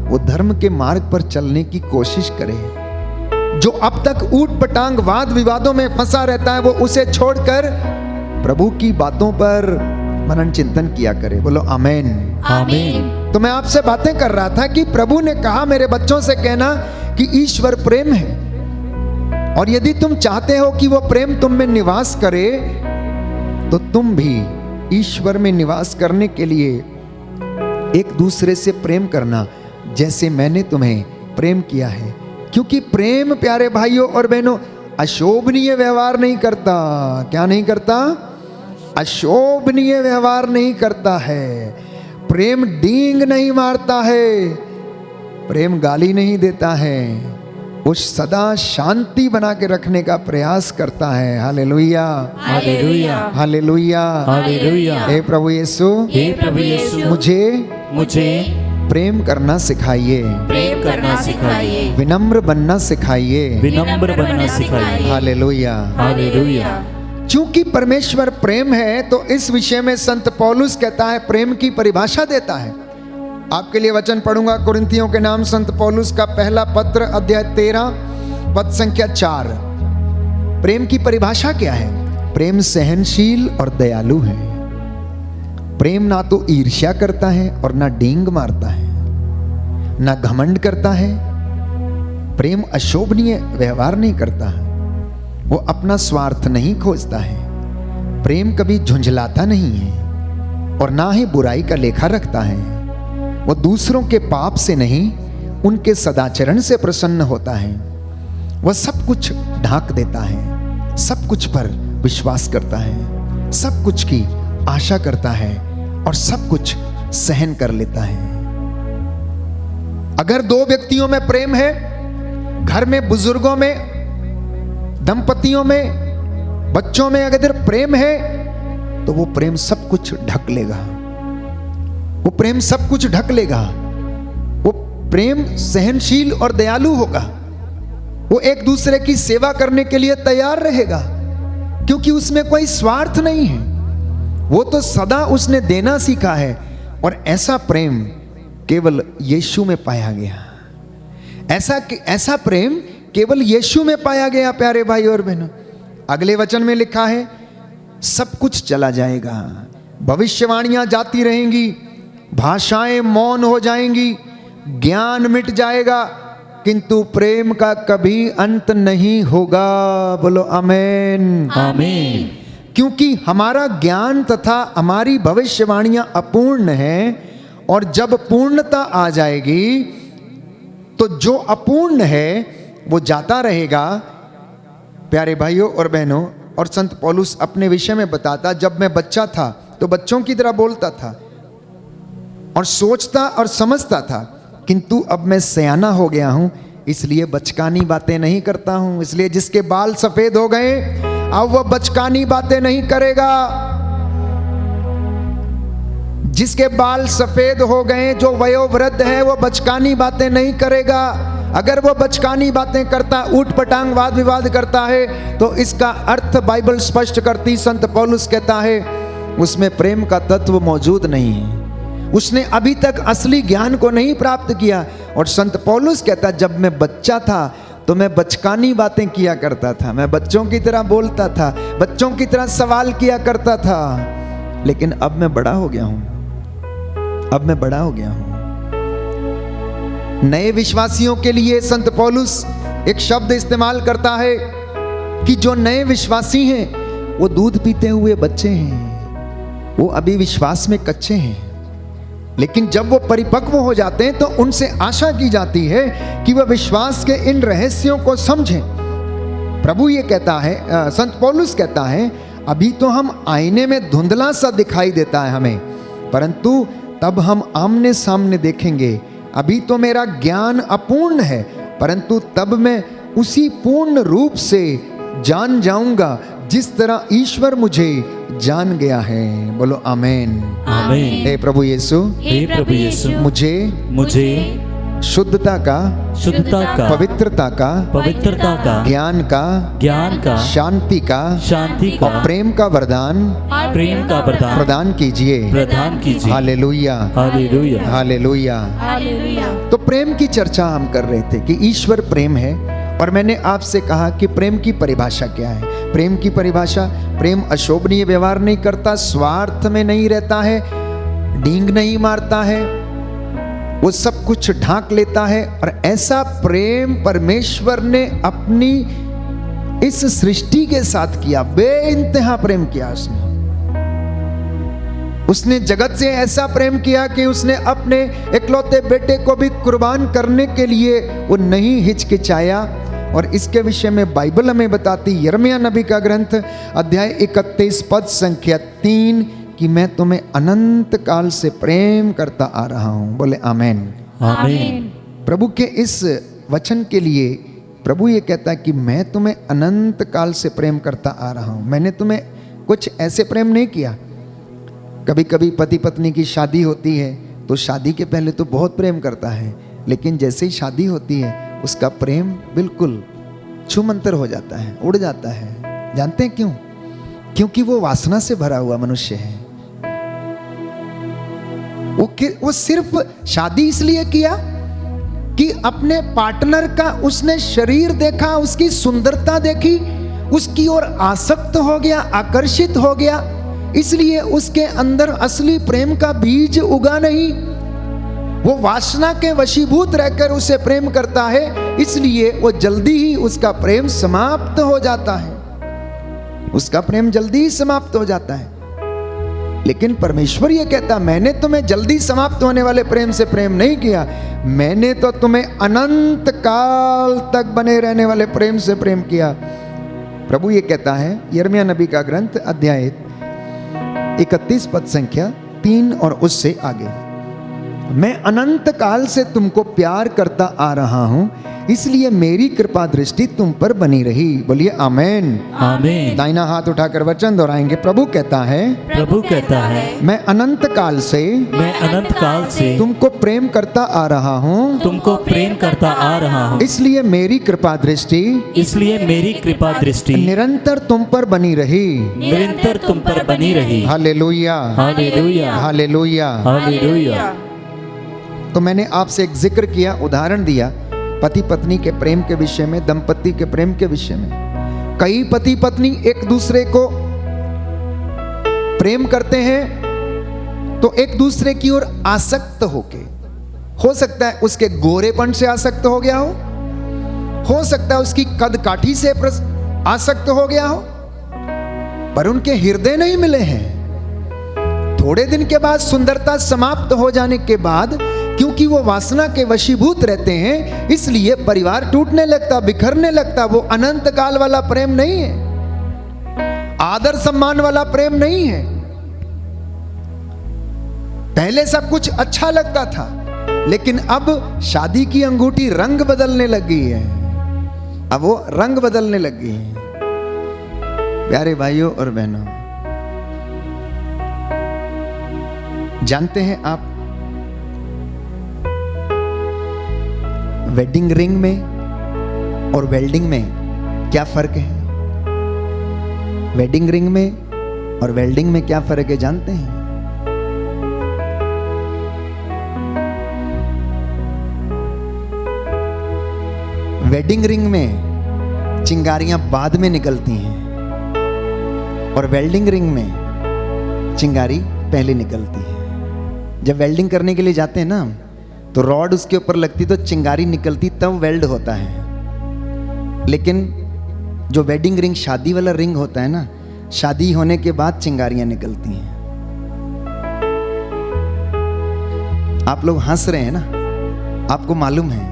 वो धर्म के मार्ग पर चलने की कोशिश करे। जो अब तक ऊट पटांग वाद विवादों में फंसा रहता है, वो उसे छोड़कर प्रभु की बातों पर मनन चिंतन किया करे। बोलो आमीन। आमीन। तो मैं आपसे बातें कर रहा था कि प्रभु ने कहा मेरे बच्चों से कहना कि ईश्वर प्रेम है, और यदि तुम चाहते हो कि वो प्रेम तुम में निवास करे, तो तुम भी ईश्वर में निवास करने के लिए एक दूसरे से प्रेम करना, जैसे मैंने तुम्हें प्रेम किया है। क्योंकि प्रेम प्यारे भाइयों और बहनों अशोभनीय व्यवहार नहीं करता। क्या नहीं करता? अशोभनीय व्यवहार नहीं करता है। प्रेम डींग नहीं मारता है, प्रेम गाली नहीं देता है, वो सदा शांति बना के रखने का प्रयास करता है। Hallelujah, hallelujah, hallelujah, hallelujah. हे प्रभु यीशु, हे प्रभु यीशु, मुझे प्रेम करना सिखाइए, प्रेम करना सिखाइए, विनम्र बनना सिखाइए। विनम्र बनना सिखाइए। हालेलुया। हालेलुया। क्योंकि परमेश्वर प्रेम है, तो इस विषय में संत पौलुस कहता है, प्रेम की परिभाषा देता है। आपके लिए वचन पढ़ूंगा, कुरिन्थियों के नाम संत पौलुस का पहला पत्र, अध्याय 13 पद संख्या 4। प्रेम की परिभाषा क्या है? प्रेम सहनशील और दयालु है। प्रेम ना तो ईर्ष्या करता है और ना डींग मारता है, ना घमंड करता है। प्रेम अशोभनीय व्यवहार नहीं करता है, वो अपना स्वार्थ नहीं खोजता है। प्रेम कभी झुंझलाता नहीं है और ना ही बुराई का लेखा रखता है। वो दूसरों के पाप से नहीं, उनके सदाचरण से प्रसन्न होता है। वह सब कुछ ढांक देता है, सब कुछ पर विश्वास करता है, सब कुछ की आशा करता है और सब कुछ सहन कर लेता है। अगर दो व्यक्तियों में प्रेम है, घर में, बुजुर्गों में, दंपतियों में, बच्चों में अगर प्रेम है, तो वो प्रेम सब कुछ ढक लेगा। वो प्रेम सब कुछ ढक लेगा। वो प्रेम सहनशील और दयालु होगा। वो एक दूसरे की सेवा करने के लिए तैयार रहेगा, क्योंकि उसमें कोई स्वार्थ नहीं है। वो तो सदा उसने देना सीखा है, और ऐसा प्रेम केवल यीशु में पाया गया। ऐसा प्रेम केवल यीशु में पाया गया प्यारे भाई और बहनों। अगले वचन में लिखा है, सब कुछ चला जाएगा, भविष्यवाणियां जाती रहेंगी, भाषाएं मौन हो जाएंगी, ज्ञान मिट जाएगा, किंतु प्रेम का कभी अंत नहीं होगा। बोलो आमेन। आमीन। क्योंकि हमारा ज्ञान तथा हमारी भविष्यवाणियां अपूर्ण हैं, और जब पूर्णता आ जाएगी तो जो अपूर्ण है वो जाता रहेगा। प्यारे भाइयों और बहनों, और संत पौलुस अपने विषय में बताता, जब मैं बच्चा था तो बच्चों की तरह बोलता था और सोचता और समझता था, किंतु अब मैं सयाना हो गया हूं, इसलिए बचकानी बातें नहीं करता हूं। इसलिए जिसके बाल सफेद हो गए अब वह बचकानी बातें नहीं करेगा। जिसके बाल सफेद हो गए, जो वयोवृद्ध है, वो बचकानी बातें नहीं करेगा। अगर वो बचकानी बातें करता, ऊट पटांग वाद विवाद करता है, तो इसका अर्थ बाइबल स्पष्ट करती, संत पौलुस कहता है उसमें प्रेम का तत्व मौजूद नहीं है। उसने अभी तक असली ज्ञान को नहीं प्राप्त किया। और संत पौलुस कहता, जब मैं बच्चा था तो मैं बचकानी बातें किया करता था, मैं बच्चों की तरह बोलता था, बच्चों की तरह सवाल किया करता था, लेकिन अब मैं बड़ा हो गया हूं, अब मैं बड़ा हो गया हूं। नए विश्वासियों के लिए संत पौलुस एक शब्द इस्तेमाल करता है कि जो नए विश्वासी हैं वो दूध पीते हुए बच्चे हैं, वो अभी विश्वास में कच्चे हैं, लेकिन जब वो परिपक्व हो जाते हैं तो उनसे आशा की जाती है कि वह विश्वास के इन रहस्यों को समझें। प्रभु ये कहता है, संत पौलुस कहता है, अभी तो हम आईने में धुंधला सा दिखाई देता है हमें, परंतु तब हम आमने सामने देखेंगे। अभी तो मेरा ज्ञान अपूर्ण है, परंतु तब मैं उसी पूर्ण रूप से जान जाऊंगा जिस तरह ईश्वर मुझे जान गया है। बोलो आमेन। आमीन। हे प्रभु यीशु, हे प्रभु यीशु, मुझे शुद्धता का, पवित्रता का, ज्ञान का, शांति का और प्रेम का वरदान प्रदान कीजिए। Hallelujah, hallelujah, hallelujah. तो प्रेम की चर्चा हम कर रहे थे कि ईश्वर प्रेम है, और मैंने आपसे कहा कि प्रेम की परिभाषा क्या है। प्रेम की परिभाषा, प्रेम अशोभनीय व्यवहार नहीं करता, स्वार्थ में नहीं रहता है, डींग नहीं मारता है, वो सब कुछ ढांक लेता है। और ऐसा प्रेम परमेश्वर ने अपनी इस सृष्टि के साथ किया, बेइंतहा प्रेम किया उसने जगत से ऐसा प्रेम किया कि उसने अपने इकलौते बेटे को भी कुर्बान करने के लिए वो नहीं हिचकिचाया। और इसके विषय में बाइबल हमें बताती, यिर्मयाह नबी का ग्रंथ अध्याय 31 पद संख्या 3, कि मैं तुम्हें अनंत काल से प्रेम करता आ रहा हूं। बोले आमेन। आमीन। प्रभु के इस वचन के लिए प्रभु ये कहता है कि मैं तुम्हें अनंत काल से प्रेम करता आ रहा हूं। मैंने तुम्हें कुछ ऐसे प्रेम नहीं किया। कभी कभी पति पत्नी की शादी होती है तो शादी के पहले तो बहुत प्रेम करता है, लेकिन जैसे ही शादी होती है उसका प्रेम बिल्कुल छूमंतर हो जाता है, उड़ जाता है। जानते हैं क्यों? क्योंकि वो वासना से भरा हुआ मनुष्य है। वो सिर्फ शादी इसलिए किया कि अपने पार्टनर का उसने शरीर देखा, उसकी सुंदरता देखी, उसकी ओर आसक्त हो गया, आकर्षित हो गया, इसलिए उसके अंदर असली प्रेम का बीज उगा नहीं। वो वासना के वशीभूत रहकर उसे प्रेम करता है, इसलिए वो जल्दी ही उसका प्रेम समाप्त हो जाता है, उसका प्रेम जल्दी ही समाप्त हो जाता है। लेकिन परमेश्वर ये कहता, मैंने तुम्हें जल्दी समाप्त होने वाले प्रेम से प्रेम नहीं किया, मैंने तो तुम्हें अनंत काल तक बने रहने वाले प्रेम से प्रेम किया। प्रभु ये कहता है, यिर्मयाह नबी का ग्रंथ अध्याय 31 पद संख्या 3 और उससे आगे, मैं अनंत काल से तुमको प्यार करता आ रहा हूं, इसलिए मेरी कृपा दृष्टि तुम पर बनी रही। बोलिए आमेन। आमीन। दाहिना हाथ उठाकर वचन दोहराएंगे। प्रभु कहता है, मैं अनंत काल से तुमको प्रेम करता आ रहा हूं, इसलिए मेरी कृपा दृष्टि निरंतर तुम पर बनी रही। Hallelujah, hallelujah. तो मैंने आपसे एक जिक्र किया, उदाहरण दिया पति पत्नी के प्रेम के विषय में, दंपति के प्रेम के विषय में। कई पति पत्नी एक दूसरे को प्रेम करते हैं तो एक दूसरे की ओर आसक्त होके, हो सकता है उसके गोरेपन से आसक्त हो गया हो, हो सकता है उसकी कद काठी से आसक्त हो गया हो, पर उनके हृदय नहीं मिले हैं। थोड़े दिन के बाद सुंदरता समाप्त हो जाने के बाद, क्योंकि वो वासना के वशीभूत रहते हैं, इसलिए परिवार टूटने लगता, बिखरने लगता। वो अनंत काल वाला प्रेम नहीं है, आदर सम्मान वाला प्रेम नहीं है। पहले सब कुछ अच्छा लगता था, लेकिन अब शादी की अंगूठी रंग बदलने लगी है। अब वो रंग बदलने लगी है। प्यारे भाइयों और बहनों, जानते हैं आप वेडिंग रिंग में और वेल्डिंग में क्या फर्क है? वेडिंग रिंग में और वेल्डिंग में क्या फर्क है जानते हैं? वेडिंग रिंग में चिंगारियां बाद में निकलती हैं और वेल्डिंग रिंग में चिंगारी पहले निकलती है। जब वेल्डिंग करने के लिए जाते हैं ना, तो रॉड उसके ऊपर लगती तो चिंगारी निकलती, तब वेल्ड होता है। लेकिन जो वेडिंग रिंग शादी वाला रिंग होता है ना, शादी होने के बाद चिंगारियां निकलती हैं। आप लोग हंस रहे हैं ना, आपको मालूम है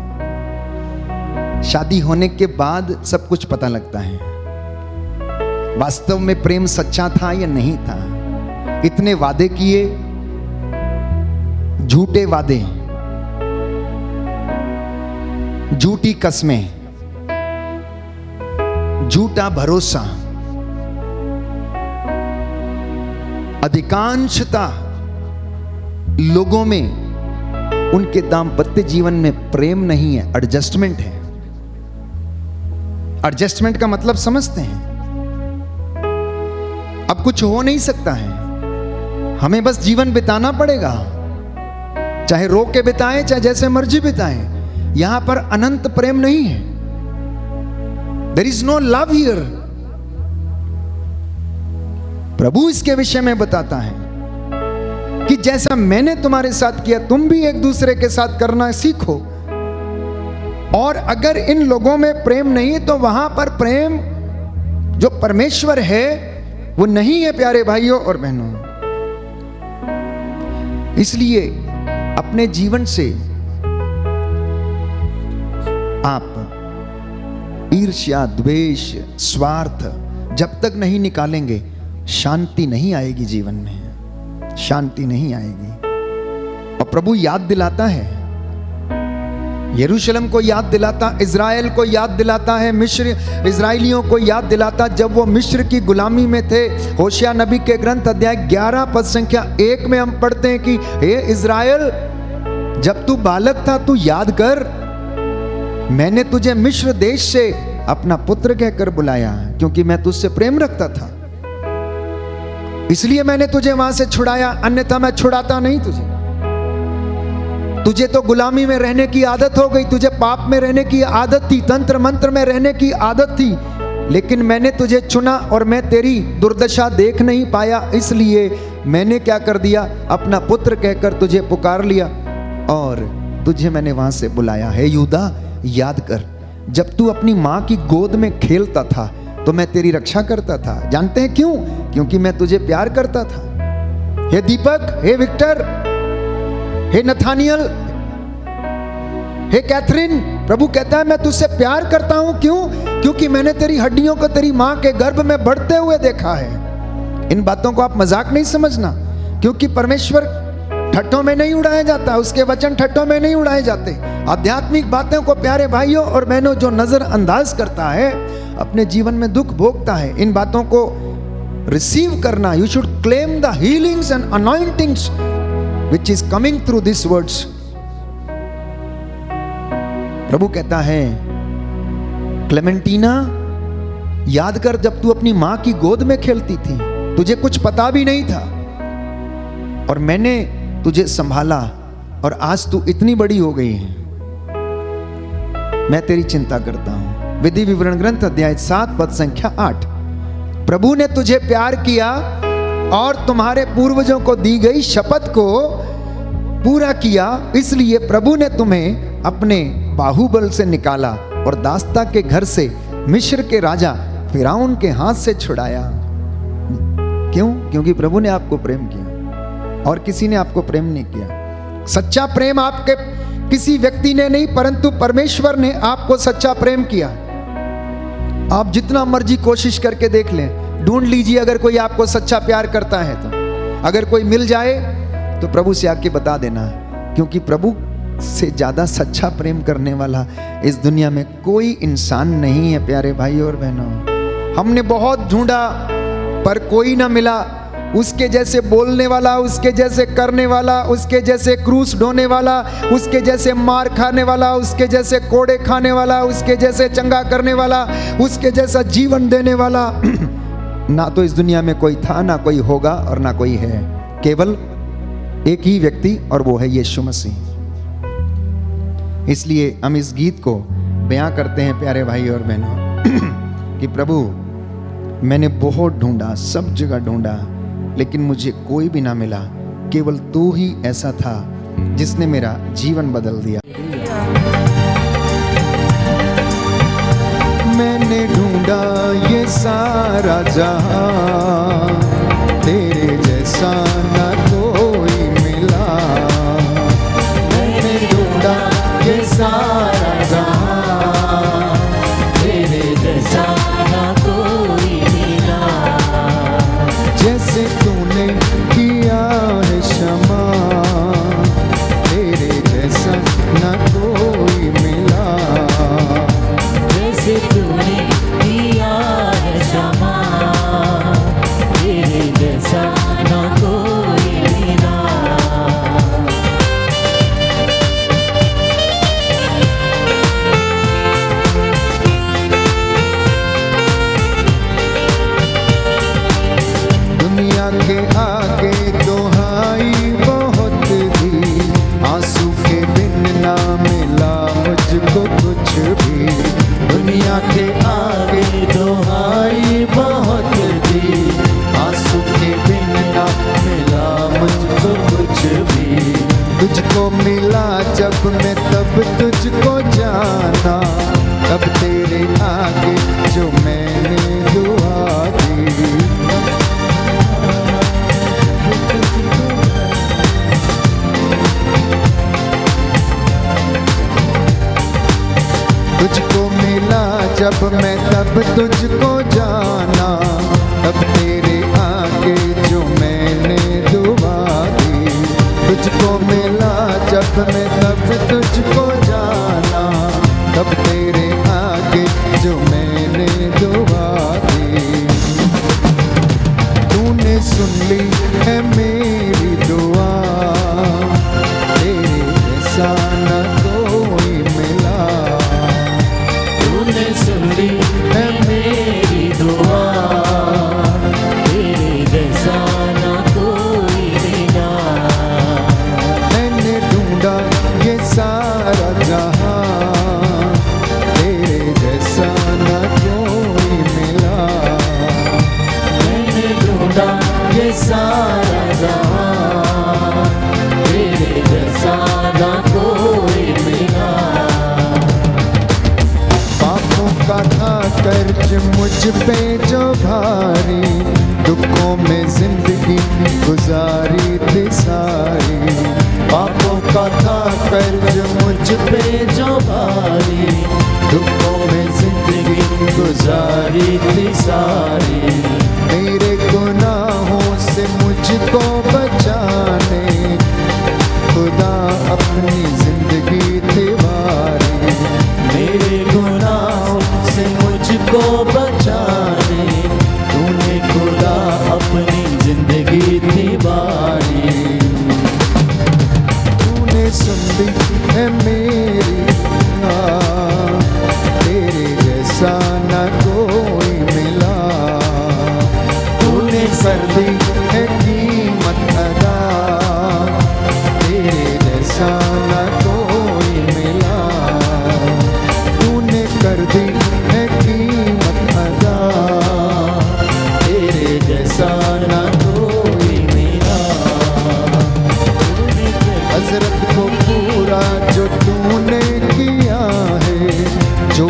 शादी होने के बाद सब कुछ पता लगता है, वास्तव में प्रेम सच्चा था या नहीं था। इतने वादे किए, झूठे वादे, झूठी कस्में, झूठा भरोसा, अधिकांशता लोगों में उनके दाम्पत्य जीवन में प्रेम नहीं है, एडजस्टमेंट है। एडजस्टमेंट का मतलब समझते हैं? अब कुछ हो नहीं सकता है, हमें बस जीवन बिताना पड़ेगा, चाहे रो के बिताएं, चाहे जैसे मर्जी बिताएं। यहां पर अनंत प्रेम नहीं है। There is no love here. प्रभु इसके विषय में बताता है कि जैसा मैंने तुम्हारे साथ किया, तुम भी एक दूसरे के साथ करना सीखो। और अगर इन लोगों में प्रेम नहीं है, तो वहां पर प्रेम जो परमेश्वर है वो नहीं है, प्यारे भाइयों और बहनों। इसलिए अपने जीवन से आप ईर्ष्या, द्वेष, स्वार्थ जब तक नहीं निकालेंगे, शांति नहीं आएगी जीवन में, शांति नहीं आएगी। और प्रभु याद दिलाता है, यरूशलेम को याद दिलाता, इज़राइल को याद दिलाता है, मिस्र इज़राइलियों को याद दिलाता जब वो मिस्र की गुलामी में थे। होशिया नबी के ग्रंथ अध्याय 11 पद संख्या 1 में हम पढ़ते हैं कि हे इज़राइल, जब तू बालक था तू याद कर, मैंने तुझे मिस्र देश से अपना पुत्र कहकर बुलाया, क्योंकि मैं तुझसे प्रेम रखता था, इसलिए मैंने तुझे वहां से छुड़ाया, अन्यथा मैं छुड़ाता नहीं तुझे। तुझे तो गुलामी में रहने की आदत हो गई, तुझे पाप में रहने की आदत थी, तंत्र मंत्र में रहने की आदत थी, लेकिन मैंने तुझे चुना और मैं तेरी दुर्दशा देख नहीं पाया, इसलिए मैंने क्या कर दिया, अपना पुत्र कहकर तुझे पुकार लिया और तुझे मैंने वहां से बुलाया। हे यहूदा, याद कर, जब तू अपनी मां की गोद में खेलता था तो मैं तेरी रक्षा करता था। जानते हैं क्यों? क्योंकि मैं तुझे प्यार करता था। हे दीपक, हे विक्टर, हे नथानियल, हे कैथरीन, प्रभु कहता है मैं तुझसे प्यार करता हूं। क्यों? क्योंकि मैंने तेरी हड्डियों को तेरी मां के गर्भ में बढ़ते हुए देखा है। इन बातों को आप मजाक नहीं समझना, क्योंकि परमेश्वर ठट्ठों में नहीं उड़ाया जाता, उसके वचन ठट्ठों में नहीं उड़ाए जाते। आध्यात्मिक बातों को प्यारे भाइयों और बहनों जो नजरअंदाज करता है, अपने जीवन में दुख भोगता है। इन बातों को रिसीव करना, you should claim the healings and anointings which is coming through these words। प्रभु कहता है, क्लेमेंटीना, याद कर जब तू अपनी मां की गोद में खेलती थी, तुझे कुछ पता भी नहीं था और मैंने तुझे संभाला और आज तू इतनी बड़ी हो गई है, मैं तेरी चिंता करता हूं। विधि विवरण ग्रंथ अध्याय 7 पद संख्या 8। प्रभु ने तुझे प्यार किया और तुम्हारे पूर्वजों को दी गई शपथ को पूरा किया, इसलिए प्रभु ने तुम्हें अपने बाहुबल से निकाला और दास्ता के घर से मिस्र के राजा फिरौन के हाथ से छुड़ाया। क्यों? क्योंकि प्रभु ने आपको प्रेम किया और किसी ने आपको प्रेम नहीं किया। सच्चा प्रेम आपके किसी व्यक्ति ने नहीं, परंतु परमेश्वर ने आपको सच्चा प्रेम किया। आप जितना मर्जी कोशिश करके देख लें, ढूंढ लीजिए, अगर कोई आपको सच्चा प्यार करता है तो। अगर कोई मिल जाए तो प्रभु से आके बता देना, क्योंकि प्रभु से ज्यादा सच्चा प्रेम करने वाला इस दुनिया में कोई इंसान नहीं है। प्यारे भाई और बहनों, हमने बहुत ढूंढा पर कोई ना मिला उसके जैसे बोलने वाला, उसके जैसे करने वाला, उसके जैसे क्रूस ढोने वाला, उसके जैसे मार खाने वाला, उसके जैसे कोड़े खाने वाला, उसके जैसे चंगा करने वाला, उसके जैसा जीवन देने वाला ना तो इस दुनिया में कोई था, ना कोई होगा और ना कोई है। केवल एक ही व्यक्ति, और वो है यीशु मसीह। इसलिए हम इस गीत को बयां करते हैं प्यारे भाई और बहनों कि प्रभु मैंने बहुत ढूंढा, सब जगह ढूंढा, लेकिन मुझे कोई भी ना मिला। केवल तू ही ऐसा था जिसने मेरा जीवन बदल दिया। मैंने ढूंढा ये सारा जहां, तेरे जैसा ना कोई मिला। मैंने ढूंढा ये सारा जहां, तेरे जैसा ना कोई मिला। जैसे तूने किया है क्षमा, तेरे जैसा ना कोई मिला। जैसे तूने किया है क्षमा, तेरे जैसा ना कोई मिला। दुनिया के आगे दुहाई बहुत दी, आंसू के बिन ना मिला मुझको कुछ भी। दुनिया के आगे दुहाई बहुत दी, आंसू के बिन ना मिला मुझको कुछ भी। तुझको मिला जब मैं तब तुझको जाना, तब तेरे आगे जो मैंने दुआ दी। तुझको मिला जब मैं तब तुझको जाना, तब तेरे आगे जो मैंने दुआ दी। तुझको मिला जब मैं तब तुझको जाना, तब तेरे आगे जो मैंने दुआ दी। तूने सुन ली है मेरी दुआ, तेरे जैसा न कोई मिला। तूने सुन ली है मेरी दुआ, तेरे जैसा ना कोई मिला। मैंने ढूंढा ये सारा जहां, तेरे जैसा न कोई मिला। मैंने ढूंढा ये सारा जहां, तेरे जैसा ना कोई मिला। पापों का था कर्ज मुझ पे जो भारी, दुखों में जिंदगी गुजारी थी सारी। पापों का था कर्ज मुझ पे जो भारी, दुखों में जिंदगी गुजारी थी सारी। मेरे गुनाहों से मुझको बचाने, खुदा अपनी जिंदगी थी वारी। मेरे गुनाहों से मुझको बचाने, तूने खुदा अपनी जिंदगी थी बारी। तूने सुन ली है मेरी दुआ, तेरे जैसा न कोई मिला। तूने कर दी है कीमत अदा, तेरे जैसा न कोई मिला। तूने कर दी है कीमत अदा, तेरे जैसा ना कोई मिला। हजरत को पूरा जो तूने किया है, जो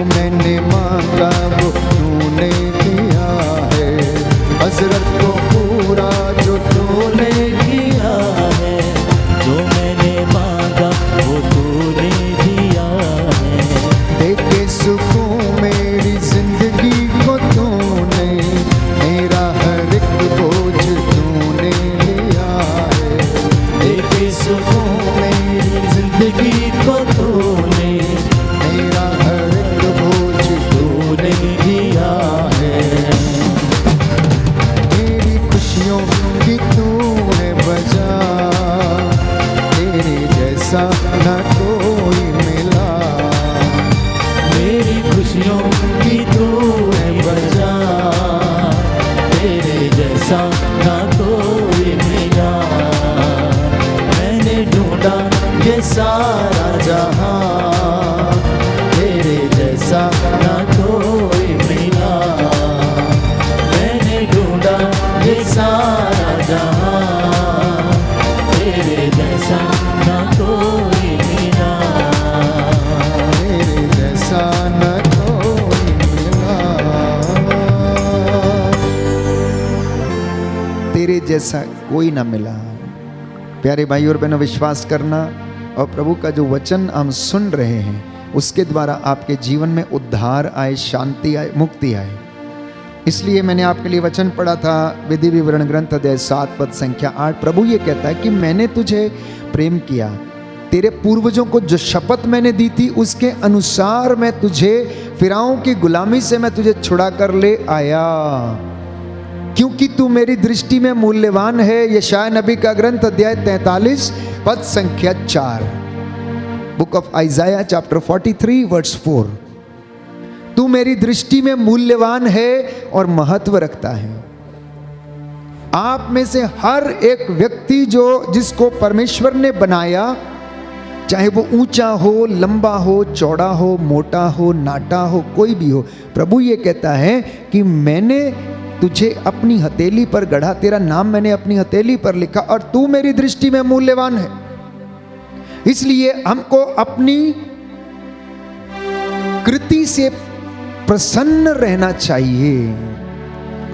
जैसा ना कोई मिला। मैंने ढूंढा ये सारा जहां, तेरे जैसा ना कोई मिला। मैंने ढूंढा ये सारा जहां, तेरे जैसा ना कोई मिला। तेरे जैसा न कोई मिला। तेरे जैसा कोई ना मिला। प्यारे भाई और बहनों, विश्वास करना और प्रभु का जो वचन हम सुन रहे हैं उसके द्वारा आपके जीवन में उद्धार आए, शांति आए, मुक्ति आए। इसलिए मैंने आपके लिए वचन पढ़ा था, विधि विवरण ग्रंथ अध्याय 7 पद संख्या 8। प्रभु ये कहता है कि मैंने तुझे प्रेम किया, तेरे पूर्वजों को जो शपथ मैंने दी थी उसके अनुसार मैं तुझे फिरौन की गुलामी से मैं तुझे छुड़ा कर ले आया, क्योंकि तू मेरी दृष्टि में मूल्यवान है। यशायाह नबी का ग्रंथ अध्याय 43 पद संख्या 4। Book of Isaiah chapter 43 verse 4। तू मेरी दृष्टि में मूल्यवान है और महत्व रखता है। आप में से हर एक व्यक्ति जिसको परमेश्वर ने बनाया, चाहे वो ऊंचा हो, लंबा हो, चौड़ा हो, मोटा हो, नाटा हो, कोई भी हो, प्रभु ये कहता है कि मैंने तुझे अपनी हथेली पर गढ़ा, तेरा नाम मैंने अपनी हथेली पर लिखा और तू मेरी दृष्टि में मूल्यवान है। इसलिए हमको अपनी कृति से प्रसन्न रहना चाहिए।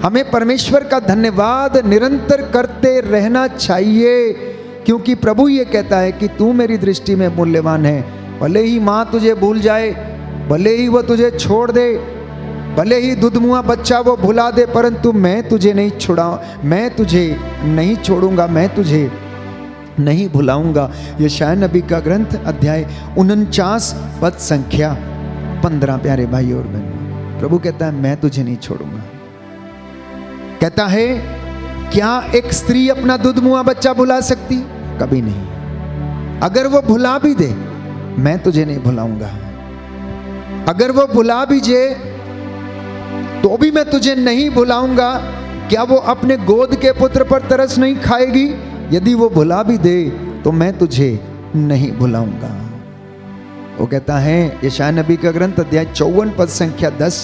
हमें परमेश्वर का धन्यवाद निरंतर करते रहना चाहिए, क्योंकि प्रभु ये कहता है कि तू मेरी दृष्टि में मूल्यवान है। भले ही माँ तुझे भूल जाए, भले ही वो तुझे छोड़ दे, भले ही दुधमुआ बच्चा वो भुला दे, परंतु मैं तुझे नहीं मैं तुझे नहीं छोड़ूंगा, मैं तुझे नहीं भुलाऊंगा। यशायाह नबी का ग्रंथ अध्याय 49 पद संख्या 15। प्यारे भाई और बहनों, प्रभु कहता है मैं तुझे नहीं छोड़ूंगा। कहता है क्या एक स्त्री अपना दुधमुआ बच्चा भुला सकती? कभी नहीं। अगर वो भुला भी दे, मैं तुझे नहीं भुलाऊंगा। अगर वो भुला भी जाए तो भी मैं तुझे नहीं भुलाऊंगा। क्या वो अपने गोद के पुत्र पर तरस नहीं खाएगी? यदि वो भुला भी दे तो मैं तुझे नहीं भुलाऊंगा। वो कहता है यशायाह नबी का ग्रंथ अध्याय 54 पद संख्या 10।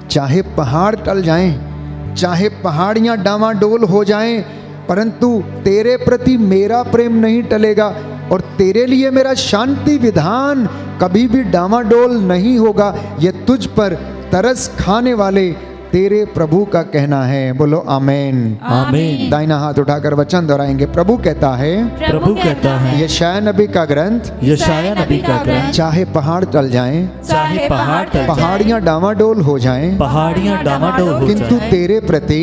चाहे पहाड़ टल जाएं, चाहे पहाड़ियां डावाडोल हो जाएं, परंतु तेरे प्रति मेरा प्रेम नहीं टलेगा और तेरे लिए मेरा शांति विधान कभी भी डावाडोल नहीं होगा। यह तुझ पर तरस खाने वाले तेरे प्रभु का कहना है। बोलो आमीन। आमीन। दाहिना हाथ उठाकर वचन दोहराएंगे। प्रभु कहता है, प्रभु कहता है, यशायाह नबी का ग्रंथ, यशायाह नबी का ग्रंथ, चाहे पहाड़ टल जाएं, चाहे पहाड़ टल जाएं, पहाड़ियां डावाडोल हो जाएं, पहाड़ियां डामाडोल हो किंतु जाएं, तेरे प्रति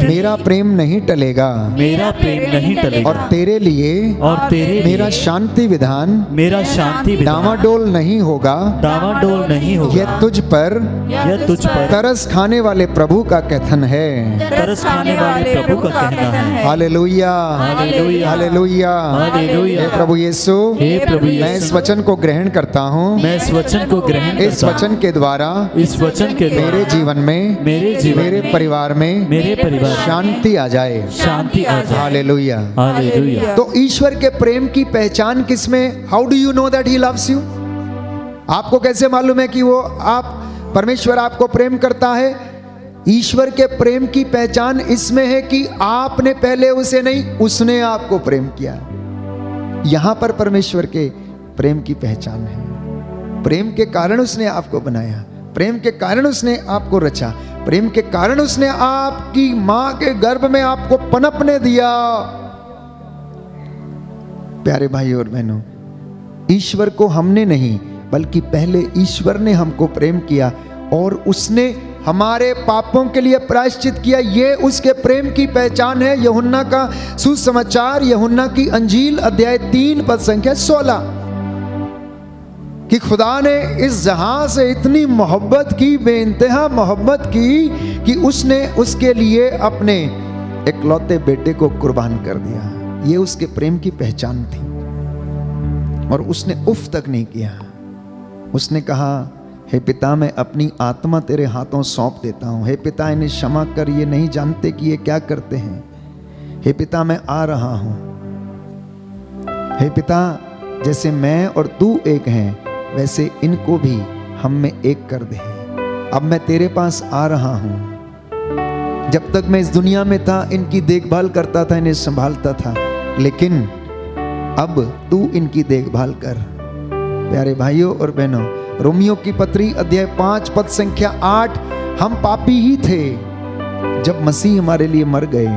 मेरा प्रेम नहीं टलेगा मेरा प्रेम नहीं टलेगा और तेरे लिए और तेरे मेरा लिए शांति विधान मेरा शांति विधान डावाडोल नहीं होगा। डामाडोल नहीं होगा। यह तुझ पर यह तुझ पर तरस खाने वाले प्रभु का कथन है। तरस खाने वाले प्रभु का कहना है। Hallelujah, hallelujah, hallelujah, hallelujah. हे प्रभु यीशु, हे प्रभु यीशु, मैं इस वचन को ग्रहण करता हूँ। मैं इस वचन को ग्रहण इस करता हूं। वचन के द्वारा इस वचन के मेरे द्वारा जीवन में, मेरे जीवन मेरे में, परिवार में मेरे परिवार में शांति आ जाए। शांति आ जाए। हालेलुया। हालेलुया। तो ईश्वर के प्रेम की पहचान किसमें? How do you know that he loves you? आपको कैसे मालूम है कि वो परमेश्वर आपको प्रेम करता है? ईश्वर के प्रेम की पहचान इसमें है कि आपने पहले उसे नहीं, उसने आपको प्रेम किया। यहां पर परमेश्वर के प्रेम की पहचान है। प्रेम के कारण उसने आपको बनाया, प्रेम के कारण उसने आपको रचा, प्रेम के कारण उसने आपकी मां के गर्भ में आपको पनपने दिया। प्यारे भाई और बहनों, ईश्वर को हमने नहीं बल्कि पहले ईश्वर ने हमको प्रेम किया और उसने हमारे पापों के लिए प्रायश्चित किया। ये उसके प्रेम की पहचान है। यूहन्ना का सुसमाचार, यूहन्ना की अंजील अध्याय 3 पद संख्या 16 कि खुदा ने इस जहां से इतनी मोहब्बत की, बेइंतहा मोहब्बत की कि उसने उसके लिए अपने इकलौते बेटे को कुर्बान कर दिया। ये उसके प्रेम की पहचान थी। और उसने उफ तक नहीं किया। उसने कहा, हे पिता, मैं अपनी आत्मा तेरे हाथों सौंप देता हूँ। हे पिता, इन्हें क्षमा कर, ये नहीं जानते कि ये क्या करते हैं। हे पिता, मैं आ रहा हूँ। हे पिता, जैसे मैं और तू एक हैं, वैसे इनको भी हम में एक कर दे। अब मैं तेरे पास आ रहा हूँ। जब तक मैं इस दुनिया में था, इनकी देखभाल करता था, इन्हें संभालता था, लेकिन अब तू इनकी देखभाल कर। प्यारे भाइयों और बहनों, रोमियो की पत्री अध्याय 5 पद संख्या 8, हम पापी ही थे जब मसीह हमारे लिए मर गए।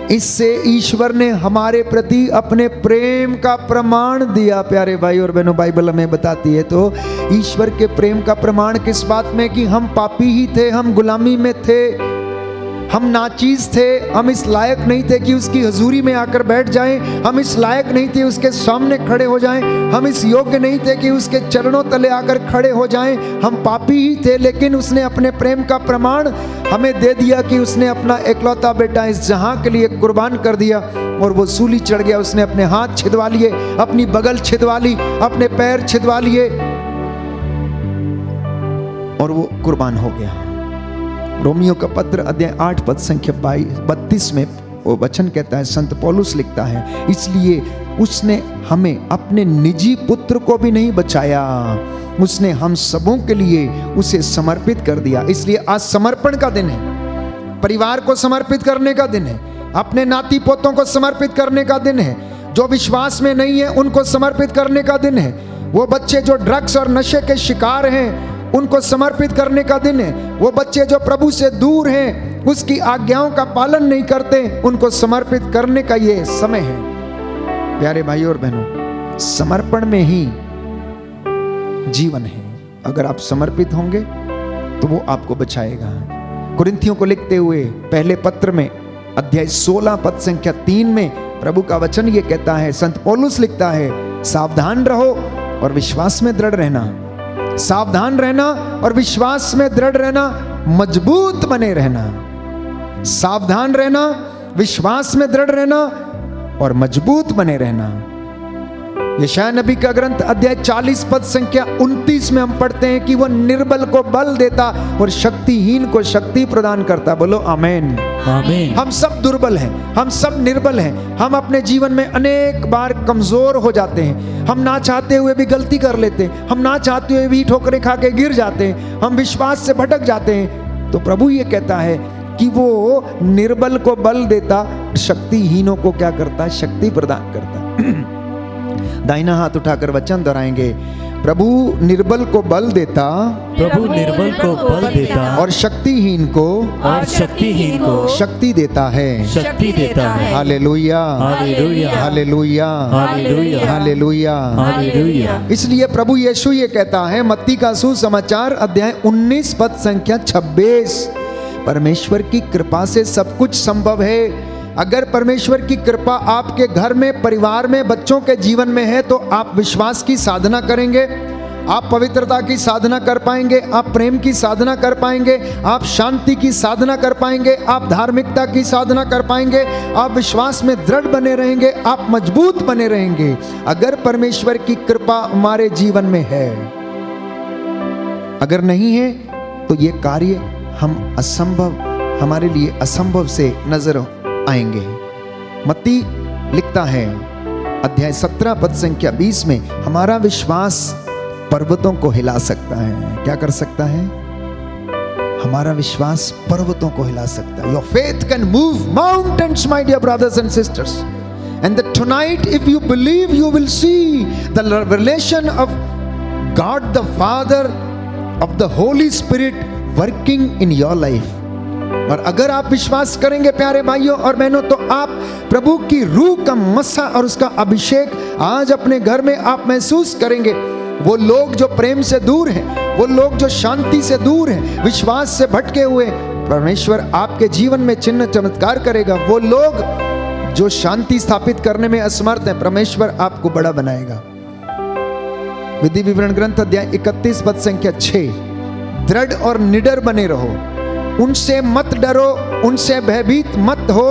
इससे ईश्वर ने हमारे प्रति अपने प्रेम का प्रमाण दिया। प्यारे भाई और बहनों, बाइबल हमें बताती है तो ईश्वर के प्रेम का प्रमाण किस बात में, कि हम पापी ही थे, हम गुलामी में थे, हम नाचीज थे, हम इस लायक नहीं थे कि उसकी हजूरी में आकर बैठ जाएं, हम इस लायक नहीं थे उसके सामने खड़े हो जाएं, हम इस योग्य नहीं थे कि उसके चरणों तले आकर खड़े हो जाएं। हम पापी ही थे, लेकिन उसने अपने प्रेम का प्रमाण हमें दे दिया कि उसने अपना एकलौता बेटा इस जहां के लिए कुर्बान कर दिया, और वो सूली चढ़ गया। उसने अपने हाथ छिदवा लिए, अपनी बगल छिदवा ली, अपने पैर छिदवा लिए, और वो कुर्बान हो गया। रोमियो का पत्र अध्याय 8 पद संख्या 32 में वो वचन कहता है, संत पौलुस लिखता है, इसलिए उसने हमें अपने निजी पुत्र को भी नहीं बचाया, उसने हम सबों के लिए उसे समर्पित कर दिया। इसलिए आज समर्पण का दिन है, परिवार को समर्पित करने का दिन है, अपने नाती पोतों को समर्पित करने का दिन है, जो विश्वास में नहीं है उनको समर्पित करने का दिन है, वो बच्चे जो ड्रग्स और नशे के शिकार हैं उनको समर्पित करने का दिन है, वो बच्चे जो प्रभु से दूर हैं, उसकी आज्ञाओं का पालन नहीं करते, उनको समर्पित करने का ये समय है। प्यारे भाइयों और बहनों, समर्पण में ही जीवन है। अगर आप समर्पित होंगे तो वो आपको बचाएगा। कुरिन्थियों को लिखते हुए पहले पत्र में अध्याय 16 पद संख्या 3 में प्रभु का वचन ये कहता है, संत पौलुस लिखता है, सावधान रहो और विश्वास में दृढ़ रहना, सावधान रहना और विश्वास में दृढ़ रहना, मजबूत बने रहना। सावधान रहना, विश्वास में दृढ़ रहना और मजबूत बने रहना। यशायाह नबी का ग्रंथ अध्याय 40 पद संख्या 29 में हम पढ़ते हैं कि वह निर्बल को बल देता और शक्तिहीन को शक्ति प्रदान करता। बोलो आमीन। आमीन। हम सब दुर्बल हैं, हम सब निर्बल हैं, हम अपने जीवन में अनेक बार कमजोर हो जाते हैं, हम ना चाहते हुए भी गलती कर लेते हैं, हम ना चाहते हुए भी ठोकरें खा के गिर जाते हैं, हम विश्वास से भटक जाते हैं। तो प्रभु ये कहता है कि वो निर्बल को बल देता, शक्तिहीनों को क्या करता, शक्ति प्रदान करता। दाहिना हाथ उठाकर वचन दोहराएंगे, प्रभु निर्बल को बल देता, प्रभु निर्बल को बल देता और शक्तिहीन को शक्ति देता है। शक्ति देता है। Hallelujah, hallelujah, hallelujah, hallelujah, hallelujah, hallelujah. इसलिए प्रभु यीशु ये कहता है, मत्ती का सुसमाचार अध्याय 19 पद संख्या 26, परमेश्वर की कृपा से सब कुछ संभव है। अगर परमेश्वर की कृपा आपके घर में, परिवार में, बच्चों के जीवन में है तो आप विश्वास की साधना करेंगे, आप पवित्रता की साधना कर पाएंगे, आप प्रेम की साधना कर पाएंगे, आप शांति की साधना कर पाएंगे, आप धार्मिकता की साधना कर पाएंगे, आप विश्वास में दृढ़ बने रहेंगे, आप मजबूत बने रहेंगे। अगर परमेश्वर की कृपा हमारे जीवन में है, अगर नहीं है तो ये कार्य हम असंभव, हमारे लिए असंभव से नजर आएंगे। मत्ती लिखता है अध्याय 17 पद संख्या 20 में, हमारा विश्वास पर्वतों को हिला सकता है। क्या कर सकता है? हमारा विश्वास पर्वतों को हिला सकता है। Your faith can move mountains, my dear brothers and sisters. And that tonight, if you believe, you will see the revelation of God the Father, of the Holy Spirit working in your life. और अगर आप विश्वास करेंगे प्यारे भाइयों और बहनों, तो आप प्रभु की रूह का मसा और उसका अभिषेक आज अपने घर में आप महसूस करेंगे। वो लोग जो प्रेम से दूर हैं, वो लोग जो शांति से दूर हैं, विश्वास से भटके हुए, परमेश्वर आपके जीवन में चिन्ह चमत्कार करेगा। वो लोग जो शांति स्थापित करने में असमर्थ हैं, परमेश्वर आपको बड़ा बनाएगा। विधि विवरण ग्रंथ अध्याय 31 पद संख्या 6, दृढ़ और निडर बने रहो, उनसे मत डरो, उनसे भयभीत मत हो,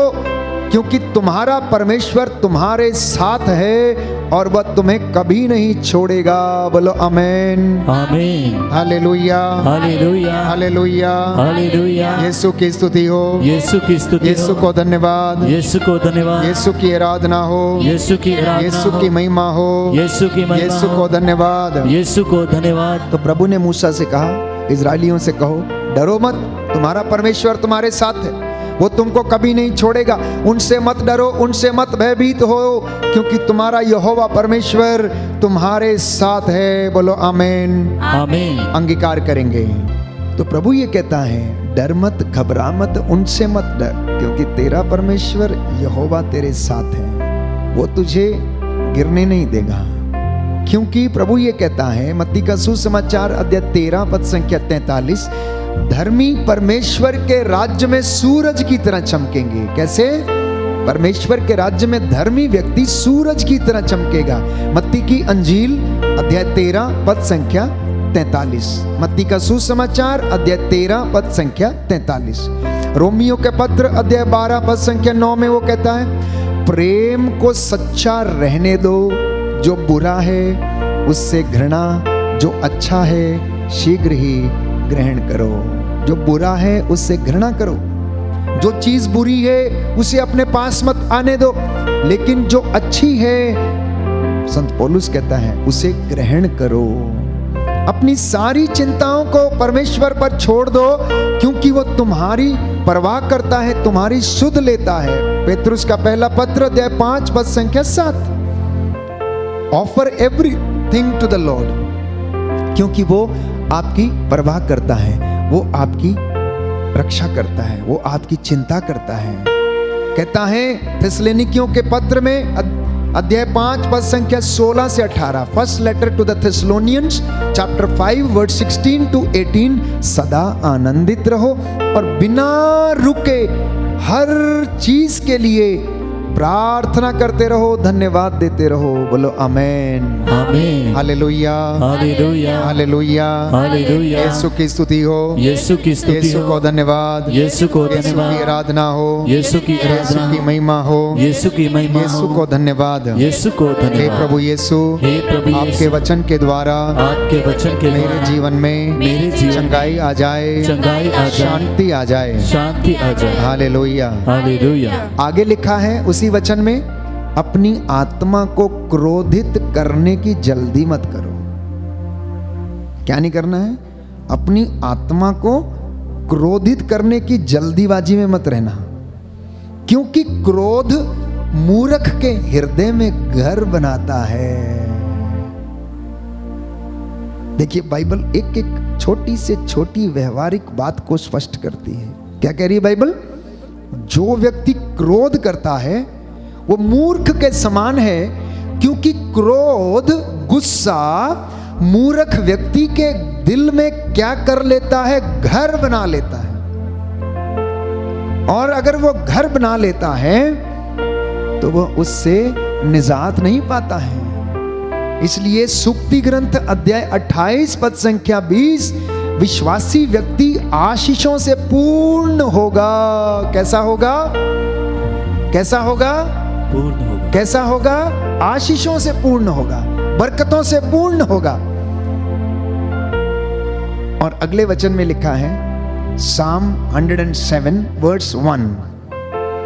क्योंकि तुम्हारा परमेश्वर तुम्हारे साथ है और वह तुम्हें कभी नहीं छोड़ेगा। बोलो आमेन, आमीन, हालेलुया, हालेलुया, हालेलुया, हालेलुया। यीशु की स्तुति हो, यीशु की स्तुति यीशु हो, को धन्यवाद, यीशु को धन्यवाद, यीशु की आराधना हो, यीशु की आराधना यीशु हो, की महिमा हो, यीशु की महिमा यीशु हो, को धन्यवाद। यीशु को धन्यवाद। तो प्रभु ने मूसा से कहा, इजरायलियों से कहो, डरो मत, तुम्हारा परमेश्वर तुम्हारे साथ है, वो तुमको कभी नहीं छोड़ेगा। उनसे मत डरो, उनसे मत भयभीत हो, क्योंकि तुम्हारा यहोवा परमेश्वर तुम्हारे साथ है। बोलो आमेन, आमीन। अंगीकार करेंगे। तो प्रभु ये कहता है, डर मत, घबरा मत, उनसे मत डर, क्योंकि तेरा परमेश्वर यहोवा तेरे साथ है, वो तुझे गिरने नहीं देगा। क्योंकि प्रभु ये कहता है, मत्ती का सुसमाचार अध्याय 13 पद संख्या 43, धर्मी परमेश्वर के राज्य में सूरज की तरह चमकेंगे। कैसे? परमेश्वर के राज्य में धर्मी व्यक्ति सूरज की तरह चमकेगा। मत्ती की अंजील अध्याय 13 पद संख्या 43, मत्ती का सुसमाचार अध्याय 13 पद संख्या 43। रोमियो के पत्र अध्याय 12 पद संख्या 9 में वो कहता है, प्रेम को सच्चा रहने दो, जो बुरा है उससे घृणा, जो अच्छा है शीघ्र ही ग्रहण करो। जो बुरा है उससे घृणा करो, जो चीज बुरी है उसे अपने पास मत आने दो, लेकिन जो अच्छी है, संत पौलुस कहता है, उसे ग्रहण करो। अपनी सारी चिंताओं को परमेश्वर पर छोड़ दो, क्योंकि वो तुम्हारी परवाह करता है, तुम्हारी सुध लेता है। पेतरुस का पहला पत्र अध्याय 5 पद संख्या 7। Offer everything to the Lord, क्योंकि वो आपकी परवाह करता है, वो आपकी रक्षा करता है, वो आपकी चिंता करता है। कहता है थिस्सलुनीकियों के पत्र में अध्याय 5 पद संख्या 16 से 18, first letter to the Thessalonians chapter 5 verse 16 to 18, सदा आनंदित रहो और बिना रुके हर चीज के लिए प्रार्थना करते रहो, धन्यवाद देते रहो। बोलो आमेन, आमीन, हालेलुया, हालेलुया, हालेलुया, हालेलुया। यीशु की स्तुति हो, यीशु की स्तुति यीशु हो, को धन्यवाद, यीशु को यीशु की धन्यवाद, आराधना हो, यीशु की यीशु आराधना की हो, महिमा हो, यीशु की महिमा यीशु हो, को धन्यवाद। यीशु को हे धन्यवाद। प्रभु यीशु, हे प्रभु आपके यीशु, वचन के द्वारा आपके वचन के मेरे द्वारा जीवन में मेरे जीवन चंगाई आ जाए, चंगाई आ जाए, शांति आ जाए। शांति आ जाए। हालेलुया। हालेलुया। आगे लिखा है उसी वचन में, अपनी आत्मा को क्रोधित करने की जल्दी मत करो। क्या नहीं करना है? अपनी आत्मा को क्रोधित करने की जल्दीबाजी में मत रहना, क्योंकि क्रोध मूर्ख के हृदय में घर बनाता है। देखिए बाइबल एक एक छोटी से छोटी व्यवहारिक बात को स्पष्ट करती है। क्या कह रही है बाइबल? जो व्यक्ति क्रोध करता है वो मूर्ख के समान है, क्योंकि क्रोध, गुस्सा मूर्ख व्यक्ति के दिल में क्या कर लेता है? घर बना लेता है। और अगर वो घर बना लेता है तो वो उससे निजात नहीं पाता है। इसलिए सूक्ति ग्रंथ अध्याय 28 पद संख्या 20, विश्वासी व्यक्ति आशीषों से पूर्ण होगा। कैसा होगा? कैसा होगा? पूर्ण होगा। कैसा होगा? आशीषों से पूर्ण होगा, बरकतों से पूर्ण होगा। और अगले वचन में लिखा है, साम 107 वर्स 1,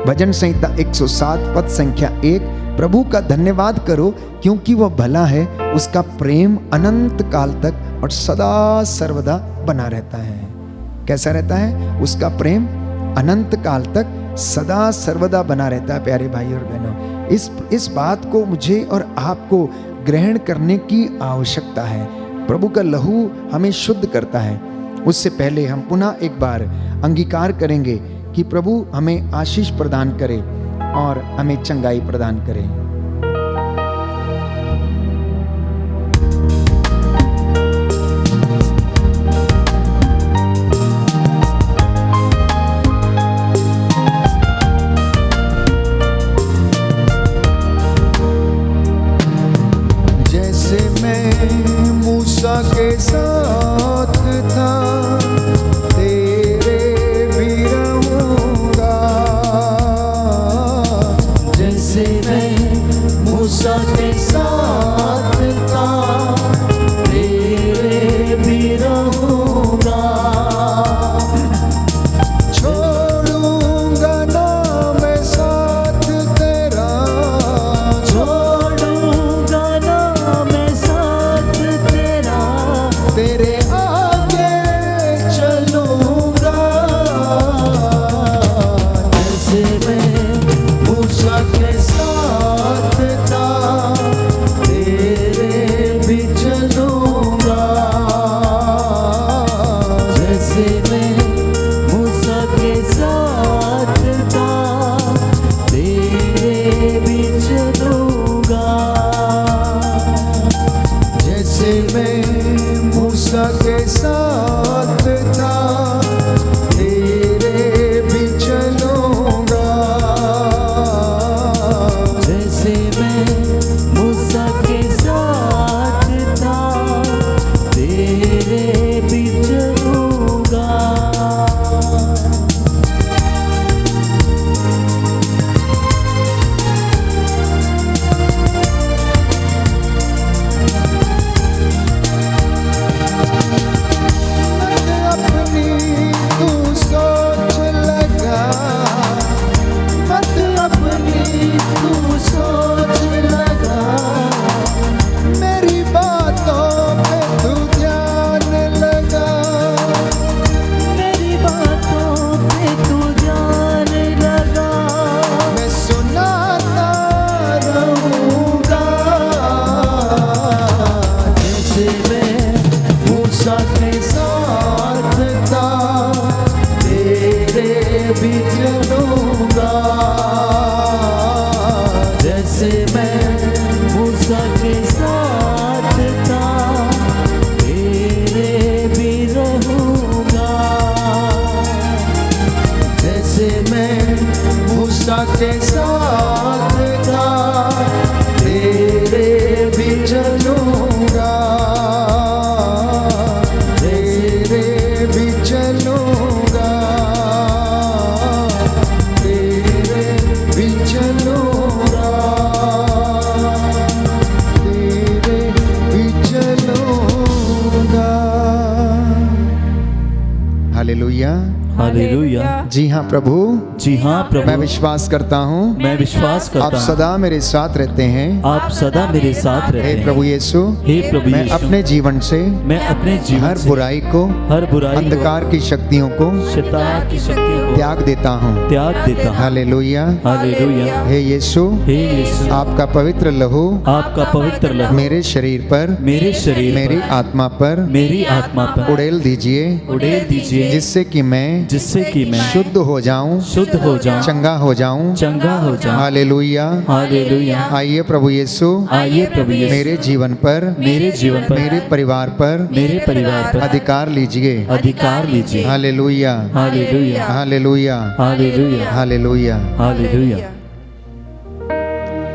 भजन संहिता 107 पद संख्या 1, प्रभु का धन्यवाद करो क्योंकि वह भला है, उसका प्रेम अनंत काल तक और सदा सर्वदा बना रहता है। कैसा रहता है? उसका प्रेम अनंत काल तक सदा सर्वदा बना रहता है। प्यारे भाई और बहनों, इस बात को मुझे और आपको ग्रहण करने की आवश्यकता है। प्रभु का लहू हमें शुद्ध करता है। उससे पहले हम पुनः एक बार अंगीकार करेंगे कि प्रभु हमें आशीष प्रदान करे और हमें चंगाई प्रदान करे। मूसा के साथ था, तेरे भी रहूंगा। मूसा के साथ था, तेरे भी चलूंगा, तेरे भी चलूंगा, तेरे भी चलूंगा, तेरे भी चलूंगा। हालेलुया। हालेलुया। जी हाँ प्रभु, जी हाँ मैं प्रभु, विश्वास करता हूँ मैं विश्वास आप करता हूँ सदा मेरे साथ रहते हैं। आप सदा मेरे साथ रहते हे हैं। प्रभु यीशु, हे प्रभु मैं यीशु, अपने जीवन से मैं अपने जीवन हर से बुराई को, हर बुराई अंधकार की शक्तियों को को, शैतान की शक्ति को त्याग देता हूँ। त्याग देता हूँ। हालेलुया। हालेलुया। हे यीशु, हे यीशु, आपका पवित्र लहू आपका पवित्र लहू मेरे शरीर पर, मेरे शरीर मेरी पर, आत्मा पर मेरी आत्मा पर उड़ेल दीजिए, उड़ेल दीजिए, जिससे कि मैं जिससे कि मैं शुद्ध हो जाऊं, शुद्ध हो जाऊं, चंगा हो जाऊं। चंगा हो जाऊं। हालेलुया। हालेलुया। आइए प्रभु यीशु, आइए प्रभु यीशु, मेरे जीवन पर, मेरे जीवन पर, मेरे परिवार पर मेरे परिवार पर अधिकार लीजिए। अधिकार लीजिए। Hallelujah, hallelujah. Hallelujah, hallelujah. Hallelujah. Hallelujah.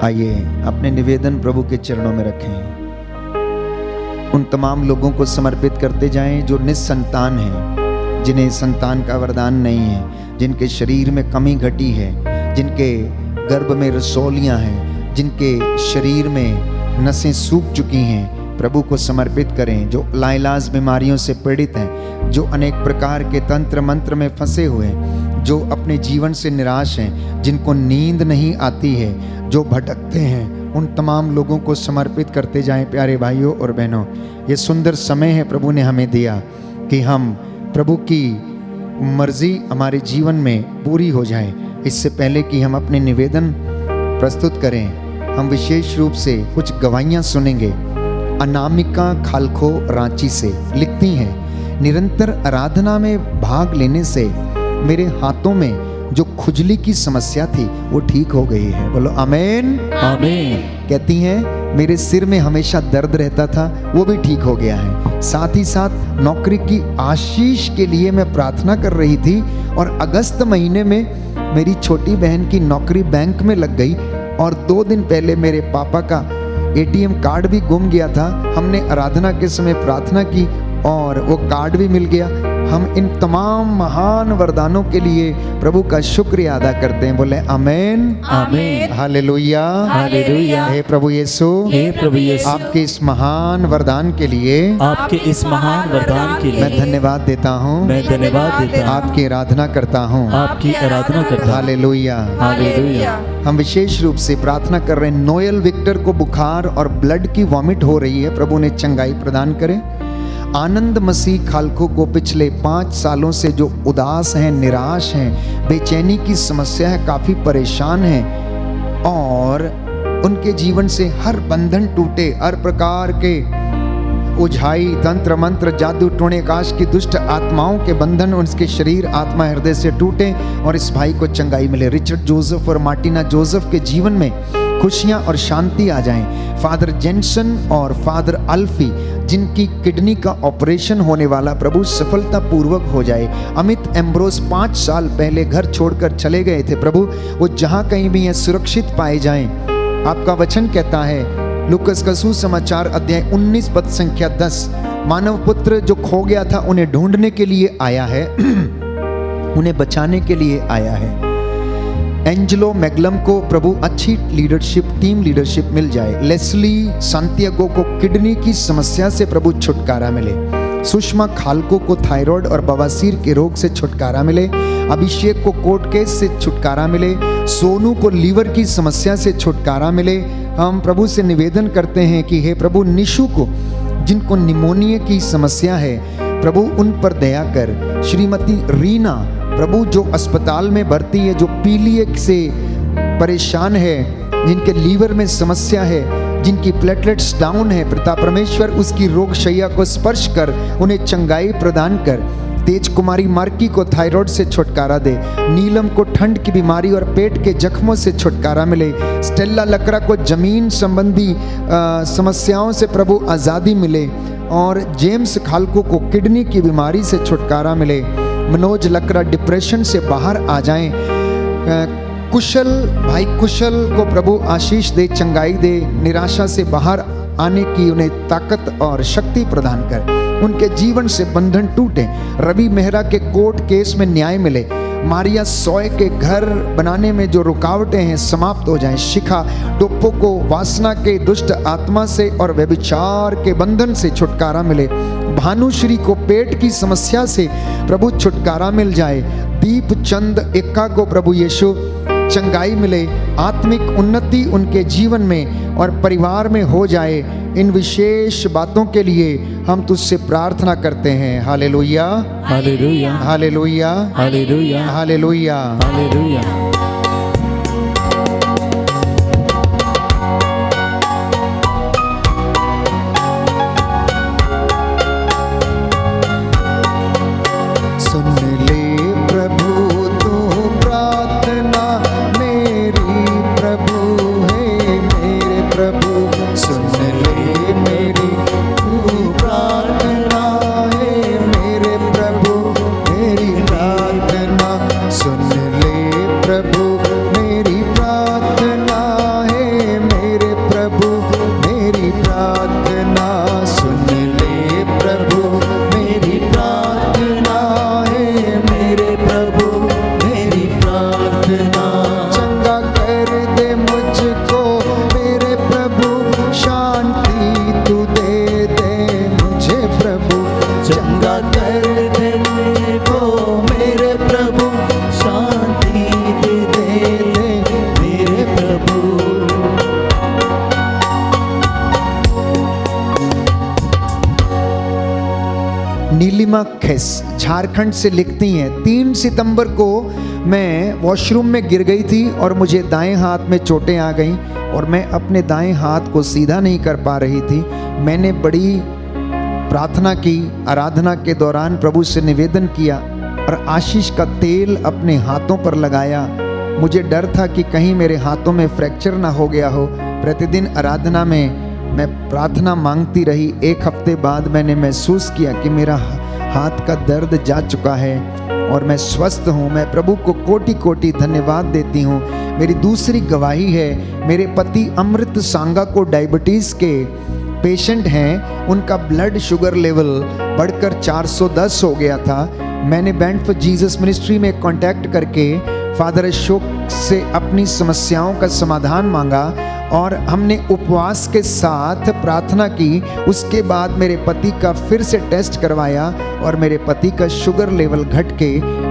आइए अपने निवेदन प्रभु के चरणों में रखें। उन तमाम लोगों को समर्पित करते जाएं जो निस्संतान हैं, जिन्हें संतान का वरदान नहीं है, जिनके शरीर में कमी घटी है, जिनके गर्भ में रसौलियां हैं, जिनके शरीर में नसें सूख चुकी हैं, प्रभु को समर्पित करें। जो लाइलाज बीमारियों से पीड़ित हैं, जो अनेक प्रकार के तंत्र मंत्र में फंसे हुए हैं, जो अपने जीवन से निराश हैं, जिनको नींद नहीं आती है, जो भटकते हैं, उन तमाम लोगों को समर्पित करते जाएं। प्यारे भाइयों और बहनों, ये सुंदर समय है प्रभु ने हमें दिया कि हम प्रभु की मर्जी हमारे जीवन में पूरी हो जाए। इससे पहले कि हम अपने निवेदन प्रस्तुत करें, हम विशेष रूप से कुछ गवाहियाँ सुनेंगे। अनामिका खालखो रांची से लिखती हैं, निरंतर आराधना में भाग लेने से मेरे हाथों में जो खुजली की समस्या थी वो ठीक हो गई है। बोलो आमीन। आमीन। कहती हैं मेरे सिर में हमेशा दर्द रहता था, वो भी ठीक हो गया है। साथ ही साथ नौकरी की आशीष के लिए मैं प्रार्थना कर रही थी और अगस्त महीने में मेरी छोटी बहन की नौकरी बैंक में लग गई और 2 दिन पहले मेरे पापा का ATM कार्ड भी गुम गया था। हमने आराधना के समय प्रार्थना की और वो कार्ड भी मिल गया। हम इन तमाम महान वरदानों के लिए प्रभु का शुक्रिया अदा करते हैं। बोले आमीन। आमीन। हालेलुया। हालेलुया। हे प्रभु यीशु, हे प्रभु यीशु, आपके इस महान वरदान के लिए आपके इस महान वरदान के मैं लिए धन्यवाद देता हूँ, मैं धन्यवाद देता हूँ, आपकी आराधना करता हूँ। आपकी आराधना करता हूँ। हालेलुया। हालेलुया। हम विशेष रूप से प्रार्थना कर रहे हैं, नोएल विक्टर को बुखार और ब्लड की वॉमिट हो रही है, प्रभु ने चंगाई प्रदान करे। आनंद मसीह खालको को पिछले 5 सालों से जो उदास हैं, निराश हैं, बेचैनी की समस्या है, काफ़ी परेशान हैं और उनके जीवन से हर बंधन टूटे, हर प्रकार के उझाई, तंत्र मंत्र, जादू टोने, काश की दुष्ट आत्माओं के बंधन उनके शरीर, आत्मा, हृदय से टूटे और इस भाई को चंगाई मिले। रिचर्ड जोसेफ और मार्टिना जोसेफ के जीवन में खुशियां और शांति आ जाएं। फादर जेंसन और फादर अल्फी जिनकी किडनी का ऑपरेशन होने वाला, प्रभु सफलतापूर्वक हो जाए। अमित एम्ब्रोस 5 साल पहले घर छोड़कर चले गए थे, प्रभु वो जहां कहीं भी हैं सुरक्षित पाए जाएं। आपका वचन कहता है लूकस का सुसमाचार अध्याय 19 पद संख्या 10, मानव पुत्र जो खो गया था उन्हें ढूंढने के लिए आया है, उन्हें बचाने के लिए आया है। एंजेलो मैगलम को प्रभु अच्छी लीडरशिप, टीम लीडरशिप मिल जाए। लेस्ली सांतियागो को किडनी की समस्या से प्रभु छुटकारा मिले। सुषमा खालको को थायराइड और बवासीर के रोग से छुटकारा मिले। अभिषेक को कोर्ट केस से छुटकारा मिले। सोनू को लीवर की समस्या से छुटकारा मिले। हम प्रभु से निवेदन करते हैं कि हे प्रभु, निशु को जिनको निमोनिया की समस्या है, प्रभु उन पर दया कर। श्रीमती रीना प्रभु जो अस्पताल में भर्ती है, जो पीलिया से परेशान है, जिनके लीवर में समस्या है, जिनकी प्लेटलेट्स डाउन है, पिता परमेश्वर उसकी रोग शैया को स्पर्श कर उन्हें चंगाई प्रदान कर। तेज कुमारी मार्की को थायराइड से छुटकारा दे। नीलम को ठंड की बीमारी और पेट के जख्मों से छुटकारा मिले। स्टेला लकड़ा को जमीन संबंधी समस्याओं से प्रभु आज़ादी मिले और जेम्स खालको को किडनी की बीमारी से छुटकारा मिले। मनोज लकड़ा डिप्रेशन से बाहर आ जाएं। कुशल भाई कुशल को प्रभु आशीष दे, चंगाई दे, निराशा से बाहर आने की उन्हें ताकत और शक्ति प्रदान कर। उनके जीवन से बंधन टूटे। रवि मेहरा के कोर्ट केस में न्याय मिले। मारिया सॉय के घर बनाने में जो रुकावटें हैं समाप्त हो जाएं। शिखा टोप्पो को वासना के दुष्ट आत्मा से और व्यभिचार के बंधन से छुटकारा मिले। भानुश्री को पेट की समस्या से प्रभु छुटकारा मिल जाए। दीप चंद एक्का को प्रभु यीशु चंगाई मिले। आत्मिक उन्नति उनके जीवन में और परिवार में हो जाए। इन विशेष बातों के लिए हम तुझसे प्रार्थना करते हैं। Hallelujah, hallelujah, hallelujah, hallelujah, hallelujah. Hallelujah. सुन ले प्रभु तू प्रार्थना मेरी, प्रभु है मेरे प्रभु। सुन ले मेरी तू प्रार्थना है मेरे प्रभु, मेरी प्रार्थना। सुन ले प्रभु मेरी प्रार्थना है मेरे प्रभु, मेरी प्रार्थना। सुन ले प्रभु मेरी प्रार्थना है मेरे प्रभु, मेरी प्रार्थना। चंगा कर दे मुझको मेरे प्रभु, शांति तू दे दे मुझे प्रभु। चंगा कर दे मुझको मेरे प्रभु, शांति दे दे मेरे प्रभु। नीलिमा खेस झारखंड से लिखती हैं, 3 सितंबर को मैं वॉशरूम में गिर गई थी और मुझे दाएं हाथ में चोटें आ गईं और मैं अपने दाएं हाथ को सीधा नहीं कर पा रही थी। मैंने बड़ी प्रार्थना की। आराधना के दौरान प्रभु से निवेदन किया और आशीष का तेल अपने हाथों पर लगाया। मुझे डर था कि कहीं मेरे हाथों में फ्रैक्चर ना हो गया हो। प्रतिदिन आराधना में मैं प्रार्थना मांगती रही। 1 हफ्ते बाद मैंने महसूस किया कि मेरा हाथ का दर्द जा चुका है और मैं स्वस्थ हूँ। मैं प्रभु को कोटि कोटि धन्यवाद देती हूँ। मेरी दूसरी गवाही है, मेरे पति अमृत सांगा को डायबिटीज़ के पेशेंट हैं। उनका ब्लड शुगर लेवल बढ़कर 410 हो गया था। मैंने बैंड फॉर जीसस मिनिस्ट्री में कांटेक्ट करके फादर अशोक से अपनी समस्याओं का समाधान मांगा और हमने उपवास के साथ प्रार्थना की। उसके बाद मेरे पति का फिर से टेस्ट करवाया और मेरे पति का शुगर लेवल घट के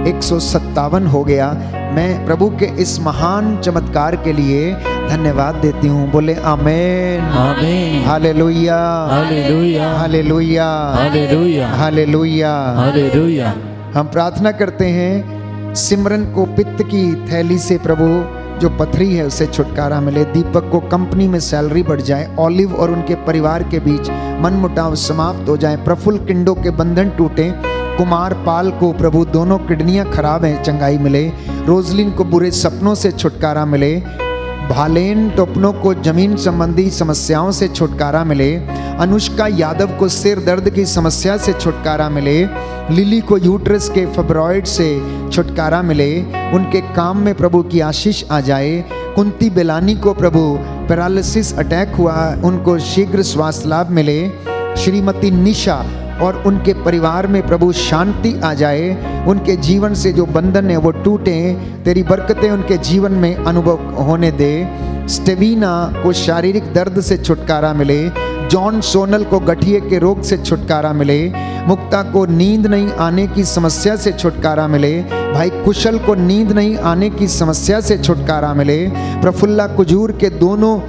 157 हो गया। मैं प्रभु के इस महान चमत्कार के लिए धन्यवाद देती हूँ। बोले आमेन, आमीन, hallelujah, hallelujah, hallelujah, hallelujah, hallelujah. Hallelujah. हम प्रार्थना करते हैं सिमरन को पित्त की थैली से प्रभु जो पथरी है उसे छुटकारा मिले। दीपक को कंपनी में सैलरी बढ़ जाए। ऑलिव और उनके परिवार के बीच मनमुटाव समाप्त हो जाए। प्रफुल्ल किंडो के बंधन टूटे। कुमार पाल को प्रभु दोनों किडनियां खराब हैं, चंगाई मिले। रोजलिन को बुरे सपनों से छुटकारा मिले। भालेन टोपनो को जमीन संबंधी समस्याओं से छुटकारा मिले। अनुष्का यादव को सिर दर्द की समस्या से छुटकारा मिले। लिली को यूट्रस के फाइब्रॉइड से छुटकारा मिले। उनके काम में प्रभु की आशीष आ जाए। कुंती बेलानी को प्रभु पैरालिसिस अटैक हुआ, उनको शीघ्र स्वास्थ्य लाभ मिले। श्रीमती निशा और उनके परिवार में प्रभु शांति आ जाए। उनके जीवन से जो बंधन है वो टूटे। तेरी बरकतें उनके जीवन में अनुभव होने दे। स्टेविना को शारीरिक दर्द से छुटकारा मिले। जॉन सोनल को गठिए के रोग से छुटकारा मिले। मुक्ता को नींद नहीं आने की समस्या से छुटकारा मिले। भाई कुशल को नींद नहीं आने की समस्या से छुटकारा मिले। प्रफुल्ला कुजूर के दोनों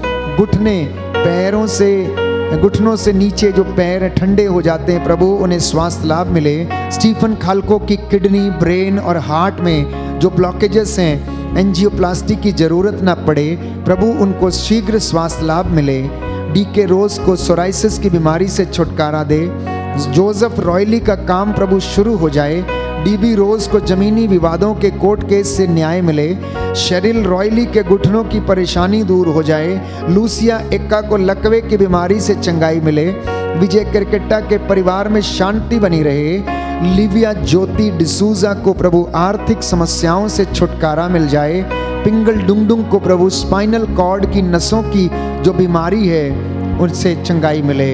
घुटनों से नीचे जो पैर ठंडे हो जाते हैं प्रभु उन्हें स्वास्थ्य लाभ मिले। स्टीफन खालको की किडनी, ब्रेन और हार्ट में जो ब्लॉकेजेस हैं, एंजियोप्लास्टी की जरूरत ना पड़े प्रभु, उनको शीघ्र स्वास्थ्य लाभ मिले। डीके रोज को सोराइसिस की बीमारी से छुटकारा दे। जोसेफ रॉयली का काम प्रभु शुरू हो जाए। डीबी रोज को जमीनी विवादों के कोर्ट केस से न्याय मिले। शेरिल रॉयली के घुटनों की परेशानी दूर हो जाए। लूसिया एक्का को लकवे की बीमारी से चंगाई मिले। विजय क्रिकेटा के परिवार में शांति बनी रहे। लिविया ज्योति डिसूजा को प्रभु आर्थिक समस्याओं से छुटकारा मिल जाए। पिंगल डुंगडुंग को प्रभु स्पाइनल कॉर्ड की नसों की जो बीमारी है उनसे चंगाई मिले।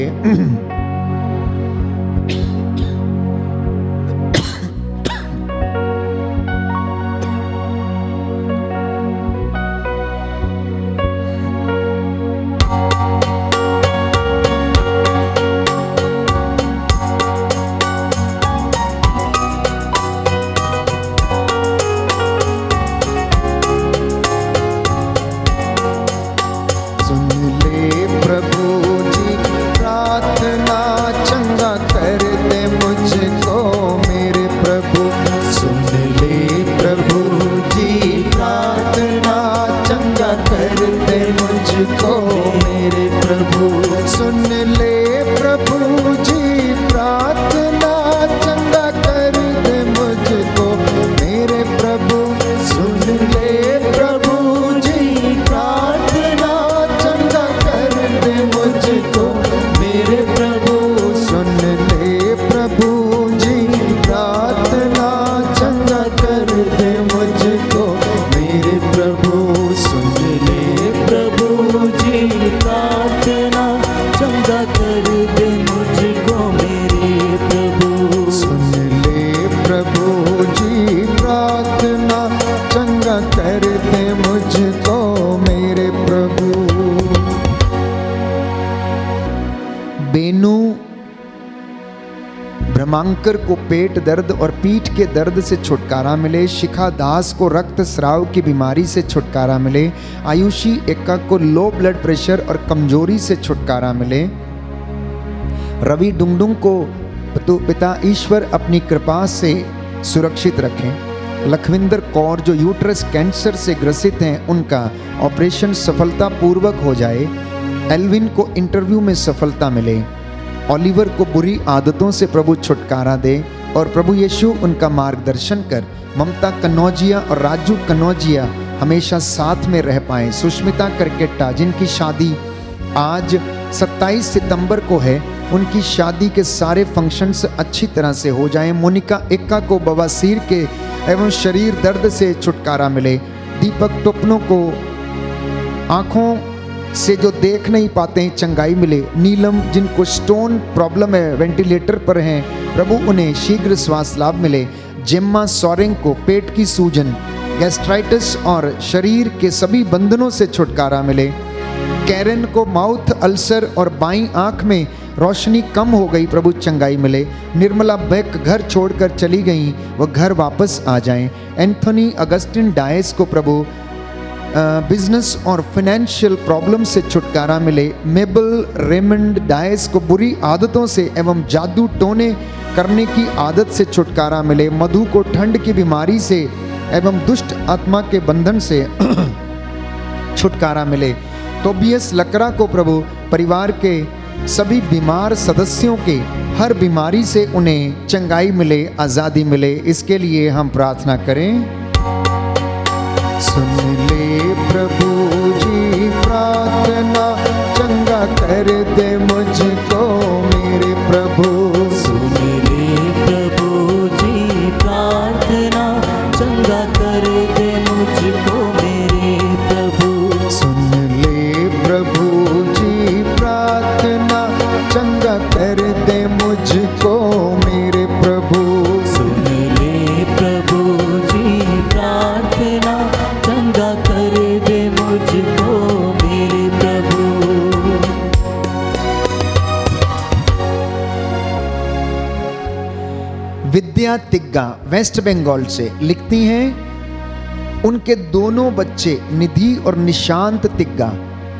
सुन ले प्रभु जी प्रार्थना, चंगा कर दे मुझको मेरे प्रभु। सुन ले प्रभु जी प्रार्थना, चंगा कर दे मुझको मेरे प्रभु। सुन ले प्रभु जी प्रार्थना, चंगा कर दे मुझको मेरे प्रभु। सुन ले प्रभु जी प्रार्थना, चंगा कर दे मुझको मेरे प्रभु। सुन ले प्रभु जी प्रार्थना, चंगा कर दे मुझको मेरे प्रभु। सुन ले प्रभु जी प्रार्थना, चंगा कर दे मुझको मेरे प्रभु। सुन ले प्रभु जी प्रार्थना, चंगा कर दे मुझको मेरे प्रभु। बेनू ब्रह्मांकर को पेट दर्द और पीठ के दर्द से छुटकारा मिले। शिखा दास को रक्त स्राव की बीमारी से छुटकारा मिले। आयुषी एक्का को लो ब्लड प्रेशर और कमजोरी से छुटकारा मिले। रवि डुंगडुंग को पिता ईश्वर अपनी कृपा से सुरक्षित रखें। लखविंदर कौर जो यूट्रस कैंसर से ग्रसित हैं उनका ऑपरेशन सफलतापूर्वक हो जाए। एल्विन को इंटरव्यू में सफलता मिले। ओलिवर को बुरी आदतों से प्रभु छुटकारा दे और प्रभु यीशु उनका मार्गदर्शन कर। ममता कनौजिया और राजू कनौजिया हमेशा साथ में रह पाएं। सुष्मिता करकेट्टा जिनकी शादी आज 27 सितंबर को है, उनकी शादी के सारे फंक्शंस अच्छी तरह से हो जाएं। मोनिका एक्का को बवासीर के एवं शरीर दर्द से छुटकारा मिले। दीपक टोपनो को आँखों से जो देख नहीं पाते हैं चंगाई मिले। नीलम जिनको स्टोन प्रॉब्लम है, वेंटिलेटर पर हैं, प्रभु उन्हें शीघ्र श्वास लाभ मिले। जेम्मा सोरेंग को पेट की सूजन, गैस्ट्राइटिस और शरीर के सभी बंधनों से छुटकारा मिले। कैरन को माउथ अल्सर और बाईं आंख में रोशनी कम हो गई, प्रभु चंगाई मिले। निर्मला बेक घर छोड़कर चली गई, वह घर वापस आ जाएं। एंथोनी अगस्टिन डायस को प्रभु बिजनेस और फाइनेंशियल प्रॉब्लम से छुटकारा मिले। मेबल रेमंड डायस को बुरी आदतों से एवं जादू टोने करने की आदत से छुटकारा मिले। मधु को ठंड की बीमारी से एवं दुष्ट आत्मा के बंधन से छुटकारा मिले। तोबियस लकरा को प्रभु परिवार के सभी बीमार सदस्यों के हर बीमारी से उन्हें चंगाई मिले, आज़ादी मिले। इसके लिए हम प्रार्थना करें। सुन ले प्रभु जी प्रार्थना, चंगा कर दे मुझको मेरे प्रभु। सुन ले प्रभु जी प्रार्थना, चंगा कर दे मुझको मेरे प्रभु। सुन ले प्रभु जी प्रार्थना, चंगा कर दे मुझको मेरे प्रभु। सुन ले प्रभु जी प्रार्थना, चंगा कर दे मुझको मेरे प्रभु। विद्या तिग्गा वेस्ट बंगाल से लिखती हैं, उनके दोनों बच्चे निधि और निशांत तिग्गा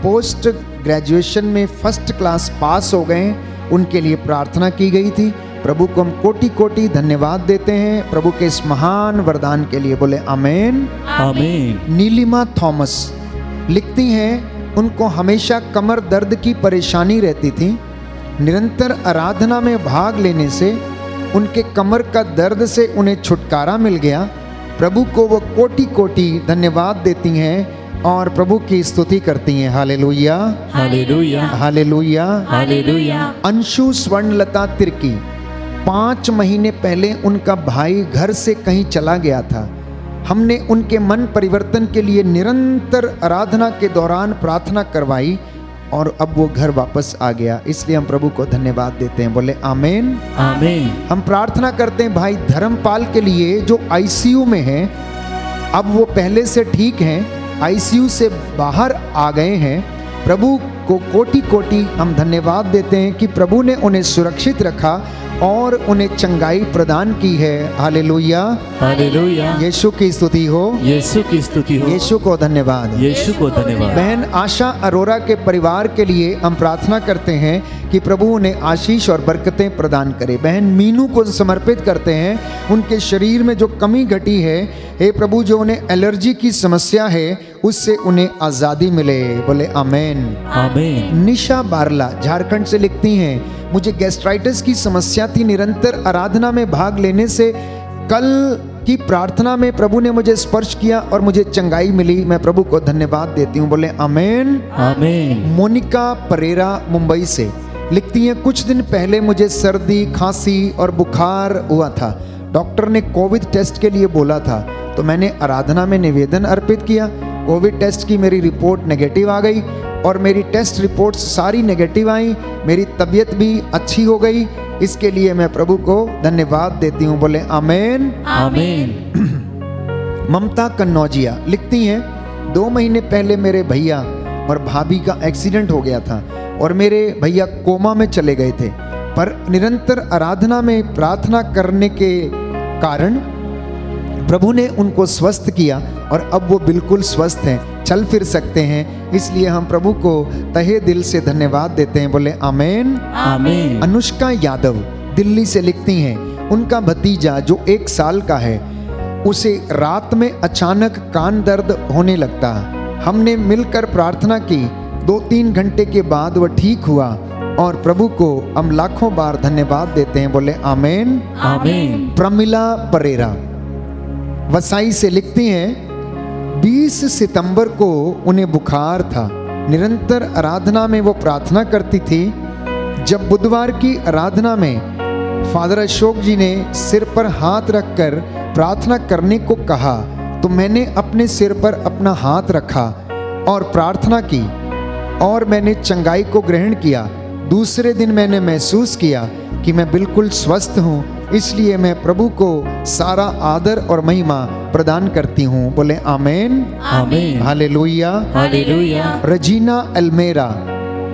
पोस्ट ग्रेजुएशन में फर्स्ट क्लास पास हो गए। उनके लिए प्रार्थना की गई थी। प्रभु को हम कोटि कोटि धन्यवाद देते हैं प्रभु के इस महान वरदान के लिए। बोले आमीन। आमीन। नीलिमा थॉमस लिखती हैं, उनको हमेशा कमर दर्द की परेशानी रहती थी। निरंतर आराधना में भाग लेने से उनके कमर का दर्द से उन्हें छुटकारा मिल गया। प्रभु को वो कोटि कोटि धन्यवाद देती हैं और प्रभु की स्तुति करती हैं। Hallelujah, hallelujah, hallelujah, hallelujah. Anshu Swarnlata Tirkey 5 महीने पहले उनका भाई घर से कहीं चला गया था। हमने उनके मन परिवर्तन के लिए निरंतर आराधना के दौरान प्रार्थना करवाई और अब वो घर वापस आ गया। इसलिए हम प्रभु को धन्यवाद देते हैं, बोले आमीन। आमीन। हम प्रार्थना करते हैं भाई धर्मपाल के लिए जो आईसीयू में है, अब वो पहले से ठीक हैं, आईसीयू से बाहर आ गए हैं। प्रभु को कोटि कोटि हम धन्यवाद देते हैं कि प्रभु ने उन्हें सुरक्षित रखा और उन्हें चंगाई प्रदान की है। Hallelujah, hallelujah. यीशु की स्तुति हो, यीशु की स्तुति हो। यीशु को धन्यवाद। यीशु को धन्यवाद। बहन आशा अरोरा के परिवार के लिए हम प्रार्थना करते हैं कि प्रभु उन्हें आशीष और बरकतें प्रदान करे। बहन मीनू को समर्पित करते हैं, उनके शरीर में जो कमी घटी है, हे प्रभु जो उन्हें एलर्जी की समस्या है उससे उन्हें आज़ादी मिले, बोले आमीन। आमीन। निशा बारला झारखंड से लिखती हैं, मुझे गैस्ट्राइटिस की समस्या थी, निरंतर आराधना में भाग लेने से कल की प्रार्थना में प्रभु ने मुझे स्पर्श किया और मुझे चंगाई मिली। मैं प्रभु को धन्यवाद देती हूँ, बोले आमीन। आमीन। मोनिका परेरा मुंबई से लिखती हैं, कुछ दिन पहले मुझे सर्दी खांसी और बुखार हुआ था। डॉक्टर ने कोविड टेस्ट के लिए बोला था, तो मैंने आराधना में निवेदन अर्पित किया। कोविड टेस्ट की मेरी रिपोर्ट नेगेटिव आ गई और मेरी टेस्ट रिपोर्ट्स सारी नेगेटिव आई। मेरी तबीयत भी अच्छी हो गई। इसके लिए मैं प्रभु को धन्यवाद देती हूँ, बोले आमीन। आमीन। ममता कन्नौजिया लिखती हैं, 2 महीने पहले मेरे भैया और भाभी का एक्सीडेंट हो गया था और मेरे भैया कोमा में चले गए थे, पर निरंतर आराधना में प्रार्थना करने के कारण प्रभु ने उनको स्वस्थ किया और अब वो बिल्कुल स्वस्थ हैं, चल फिर सकते हैं। इसलिए हम प्रभु को तहे दिल से धन्यवाद देते हैं, बोले आमीन। आमीन। अनुष्का यादव दिल्ली से लिखती हैं, उनका भतीजा जो 1 साल का है, उसे रात में अचानक कान दर्द होने लगता। हमने मिलकर प्रार्थना की, 2-3 घंटे के बाद वह ठीक हुआ और प्रभु को हम लाखों बार धन्यवाद देते हैं, बोले आमीन। आमीन। प्रमिला परेरा वसाई से लिखती हैं, 20 सितंबर को उन्हें बुखार था। निरंतर आराधना में वो प्रार्थना करती थी। जब बुधवार की आराधना में फादर अशोक जी ने सिर पर हाथ रखकर प्रार्थना करने को कहा, तो मैंने अपने सिर पर अपना हाथ रखा और प्रार्थना की और मैंने चंगाई को ग्रहण किया। दूसरे दिन मैंने महसूस किया कि मैं बिल्कुल स्वस्थ हूँ। इसलिए मैं प्रभु को सारा आदर और महिमा प्रदान करती हूँ, बोले आमीन। आमीन। हालेलुया। हालेलुया। रजीना अल्मेरा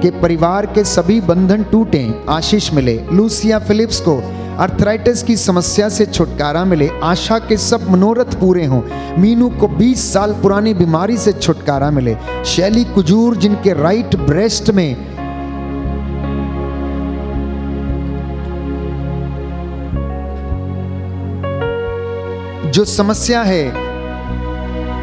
के परिवार के सभी बंधन टूटे, आशीष मिले। लूसिया फिलिप्स को अर्थराइटिस की समस्या से छुटकारा मिले, आशा के सब मनोरथ पूरे हों। मीनू को 20 साल पुरानी बीमारी से छुटकारा मिले। शैली कुजूर जिनके राइट ब्रेस्ट में जो समस्या है,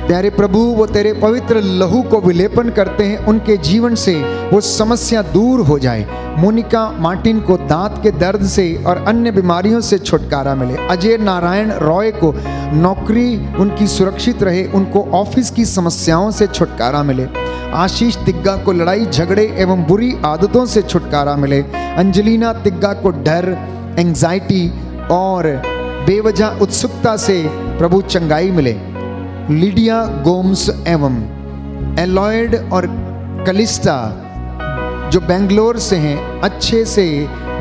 प्यारे प्रभु वो तेरे पवित्र लहू को विलेपन करते हैं, उनके जीवन से वो समस्या दूर हो जाए। मोनिका मार्टिन को दांत के दर्द से और अन्य बीमारियों से छुटकारा मिले। अजय नारायण रॉय को नौकरी उनकी सुरक्षित रहे, उनको ऑफिस की समस्याओं से छुटकारा मिले। आशीष तिग्गा को लड़ाई झगड़े एवं बुरी आदतों से छुटकारा मिले। अंजलिना तिग्गा को डर, एंजाइटी और बेवजह उत्सुकता से प्रभु चंगाई मिले। लिडिया गोम्स एवं एलॉयड और कलिस्टा जो बेंगलोर से हैं, अच्छे से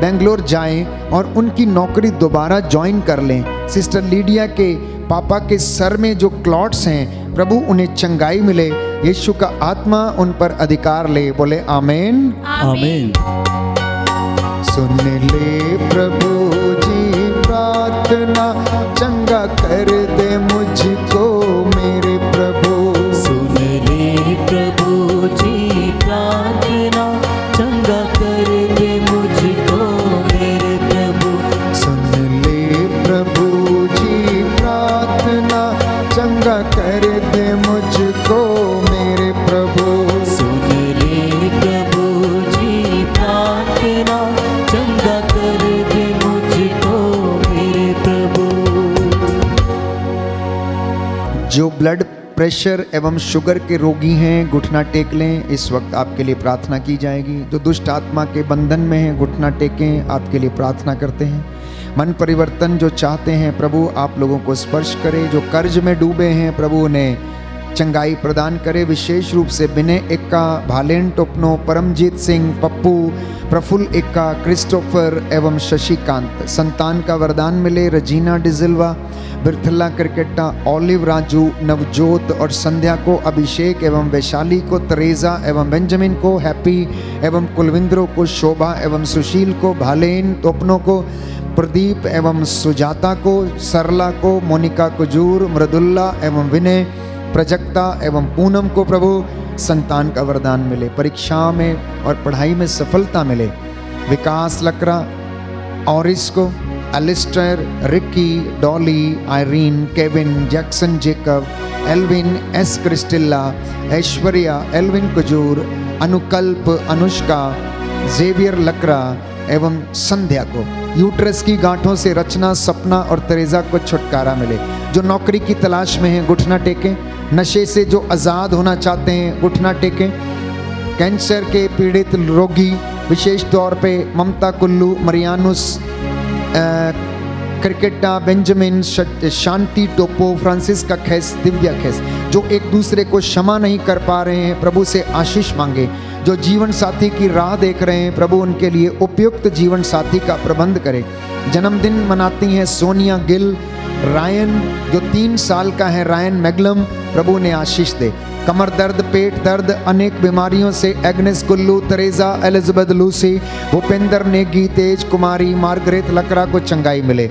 बेंगलोर जाएं और उनकी नौकरी दोबारा ज्वाइन कर लें। सिस्टर लीडिया के पापा के सर में जो क्लॉट्स हैं, प्रभु उन्हें चंगाई मिले। यीशु का आत्मा उन पर अधिकार ले, बोले आमीन। आमीन। सुन ले प्रभु जी प्रार्थना, चंगा कर दे मुझको मेरे प्रभु। सुन ले प्रभु जी प्रार्थना, चंगा कर दे मुझको मेरे प्रभु। सुन ले प्रभु जी प्रार्थना, चंगा कर दे मुझको मेरे प्रभु। सुन ले प्रभु जी प्रार्थना, चंगा कर दे मुझको मेरे प्रभु। जो ब्लड प्रेशर एवं शुगर के रोगी हैं, घुटना टेक लें, इस वक्त आपके लिए प्रार्थना की जाएगी। जो दुष्ट आत्मा के बंधन में हैं, घुटना टेकें, आपके लिए प्रार्थना करते हैं। मन परिवर्तन जो चाहते हैं प्रभु आप लोगों को स्पर्श करे। जो कर्ज में डूबे हैं प्रभु उन्हें चंगाई प्रदान करे। विशेष रूप से विनय इक्का, भालेन टोपनो, परमजीत सिंह, पप्पू, प्रफुल्ल इक्का, क्रिस्टोफर एवं शशिकांत संतान का वरदान मिले। रजीना डिजिल्वा, बिरथला क्रिकेटा, ऑलिव राजू, नवजोत और संध्या को अभिषेक एवं वैशाली को, तरेजा एवं बेंजामिन को, हैप्पी एवं कुलविंद्रो को, शोभा एवं सुशील को, भालेन टोपनो को, प्रदीप एवं सुजाता को, सरला को, मोनिका कुजूर, मृदुल्ला एवं विनय, प्रजक्ता एवं पूनम को प्रभु संतान का वरदान मिले। परीक्षाओं में और पढ़ाई में सफलता मिले। विकास लकरा, ऑरिस को, Alistair, Ricky, Dolly, Irene, Kevin, Jackson Jacob, Alvin, S Christilla, Aishwarya, Alvin Kujur, Anukalp, Anushka, Xavier Lakra एवं संध्या को यूट्रस की गांठों से रचना, सपना और तरेजा को छुटकारा मिले। जो नौकरी की तलाश में हैं घुटना टेकें। नशे से जो आज़ाद होना चाहते हैं घुटना टेकें। कैंसर के पीड़ित रोगी विशेष तौर पे ममता कुल्लू, मरियानुस क्रिकेटा, बेंजामिन, शांति टोपो, फ्रांसिस्का खैस, दिव्या खैस, जो एक दूसरे को क्षमा नहीं कर पा रहे हैं प्रभु से आशीष मांगे। जो जीवन साथी की राह देख रहे हैं प्रभु उनके लिए उपयुक्त जीवन साथी का प्रबंध करें। जन्मदिन मनाती हैं सोनिया गिल, रायन जो 3 साल का है, रायन मैगलम, प्रभु ने आशीष दे। कमर दर्द, पेट दर्द, अनेक बीमारियों से Agnes Kullu, Tareja, Elizabeth Lucy, Bhupendra Negi, Tej Kumari, Margaret Lakra को चंगाई मिले।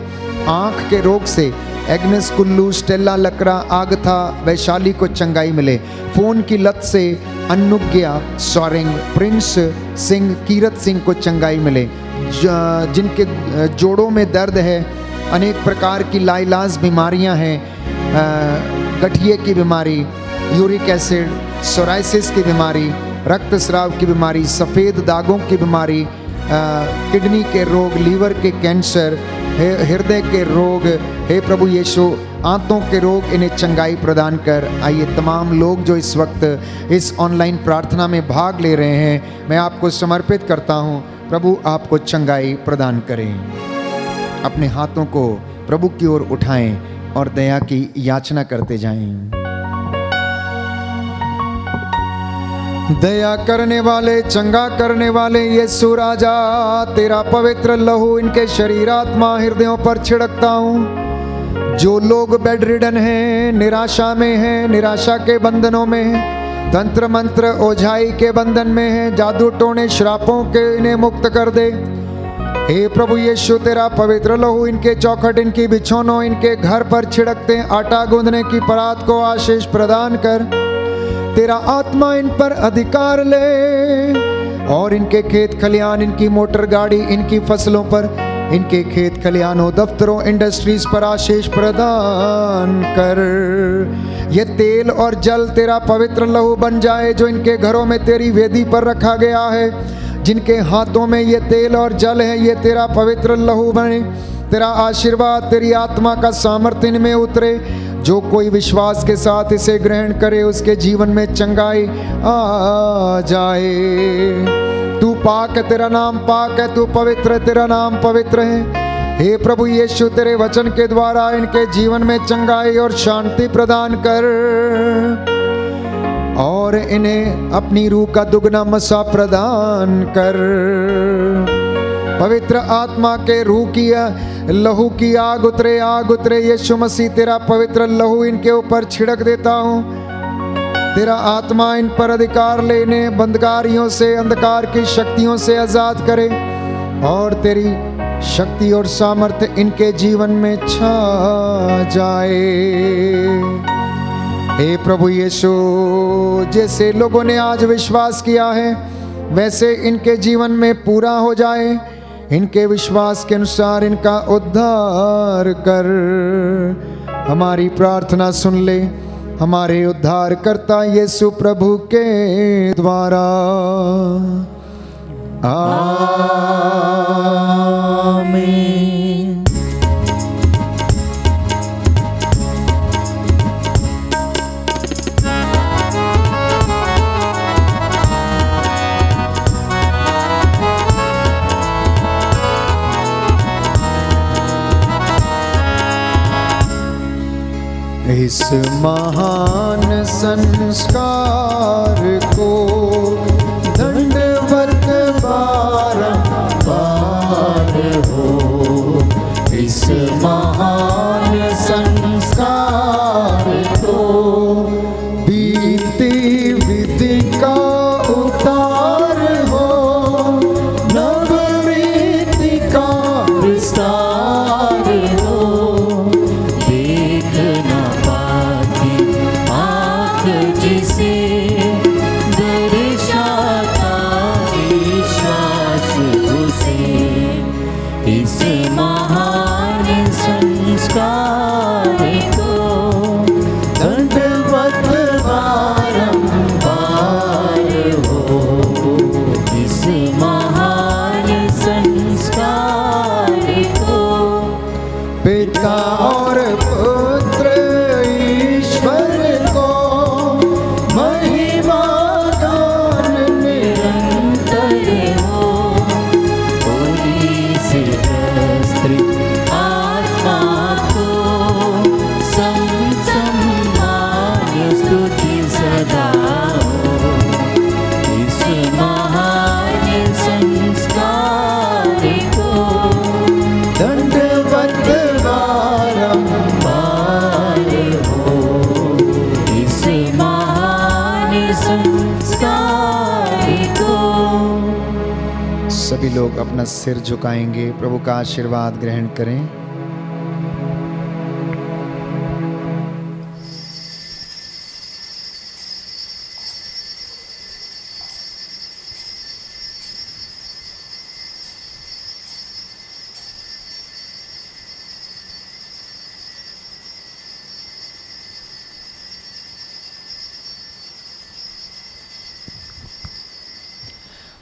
आँख के रोग से Agnes Kullu, Stella Lakra, Agatha, Vaishali को चंगाई मिले। फोन की लत से अनुज्ञा, सोरेंग, प्रिंस सिंह, कीरत सिंह को चंगाई मिले। जिनके जोड़ों में दर्द है, अनेक प्रकार की लाइलाज बीमारियां हैं, गठिए की बीमारी, यूरिक एसिड, सोराइसिस की बीमारी, रक्तस्राव की बीमारी, सफ़ेद दागों की बीमारी, किडनी के रोग, लीवर के कैंसर, हृदय के रोग, हे प्रभु यीशु आंतों के रोग, इन्हें चंगाई प्रदान कर। आइए तमाम लोग जो इस वक्त इस ऑनलाइन प्रार्थना में भाग ले रहे हैं, मैं आपको समर्पित करता हूँ, प्रभु आपको चंगाई प्रदान करें। अपने हाथों को प्रभु की ओर उठाएं और दया की याचना करते जाएं। दया करने वाले, चंगा करने वाले यीशु राजा, तेरा पवित्र लहू इनके शरीर, आत्मा, हृदयों पर छिड़कता हूँ। जो लोग बेड रिडन हैं, निराशा में हैं, निराशा के बंधनों में हैं, तंत्र मंत्र ओझाई के बंधन में हैं, जादू टोने श्रापों के इन्हें मुक्त कर दे। हे प्रभु यीशु तेरा पवित्र लहू इनके चौखट, इनकी बिछौनों, इनके घर पर छिड़कते, आटा गूंदने की परात को आशीष प्रदान कर। तेरा आत्मा इन पर अधिकार ले और इनके खेत खलियान, इनकी मोटर गाड़ी, इनकी फसलों पर, इनके खेत खलियानों, दफ्तरों, इंडस्ट्रीज पर आशीष प्रदान कर। ये तेल और जल तेरा पवित्र लहू बन जाए जो इनके घरों में तेरी वेदी पर रखा गया है। जिनके हाथों में ये तेल और जल है, ये तेरा पवित्र लहू बने। तेरा आशीर्वाद, तेरी आत्मा का सामर्थ्य इनमें उतरे। जो कोई विश्वास के साथ इसे ग्रहण करे उसके जीवन में चंगाई आ जाए। तू पाक है, तेरा नाम पाक है, तू पवित्र है, तेरा नाम पवित्र है। हे प्रभु यीशु तेरे वचन के द्वारा इनके जीवन में चंगाई और शांति प्रदान कर और इन्हें अपनी रूह का दुगना मसा प्रदान कर। पवित्र आत्मा के रूह की लहू की आग उतरे यीशु मसीह तेरा पवित्र लहू इनके ऊपर छिड़क देता हूँ। तेरा आत्मा इन पर अधिकार लेने, बंधकारियों से, अंधकार की शक्तियों से आजाद करे और तेरी शक्ति और सामर्थ्य इनके जीवन में छा जाए। हे प्रभु यीशु, जैसे लोगों ने आज विश्वास किया है वैसे इनके जीवन में पूरा हो जाए। इनके विश्वास के अनुसार इनका उद्धार कर। हमारी प्रार्थना सुन ले हमारे उद्धारकर्ता यीशु प्रभु के द्वारा। आमीन। इस महान संस्कार को दंडवत बारंबार हो। इस महान संस्कार को बीती विधि का उतार हो, नवरीति का विस्तार हो। देख न पाती आँख जिसे दर्शाता विश्वास उसे। इस महान संस्कार को दंडवत बारंबार हो। इस महान संस्कार को पिता और पुत्र ईश्वर को महिमा गान निरंतर हो। होली से प्रस्तृत आत्मा को सम्मान स्तुति सदा हो। इस महान संस्कार को दंडवत बारंबार हो। इस महान संस्कार को सभी लोग अपना सिर झुकाएंगे, प्रभु का आशीर्वाद ग्रहण करें।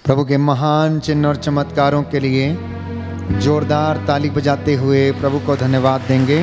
प्रभु के महान चिन्ह और चमत्कारों के लिए जोरदार ताली बजाते हुए प्रभु को धन्यवाद देंगे।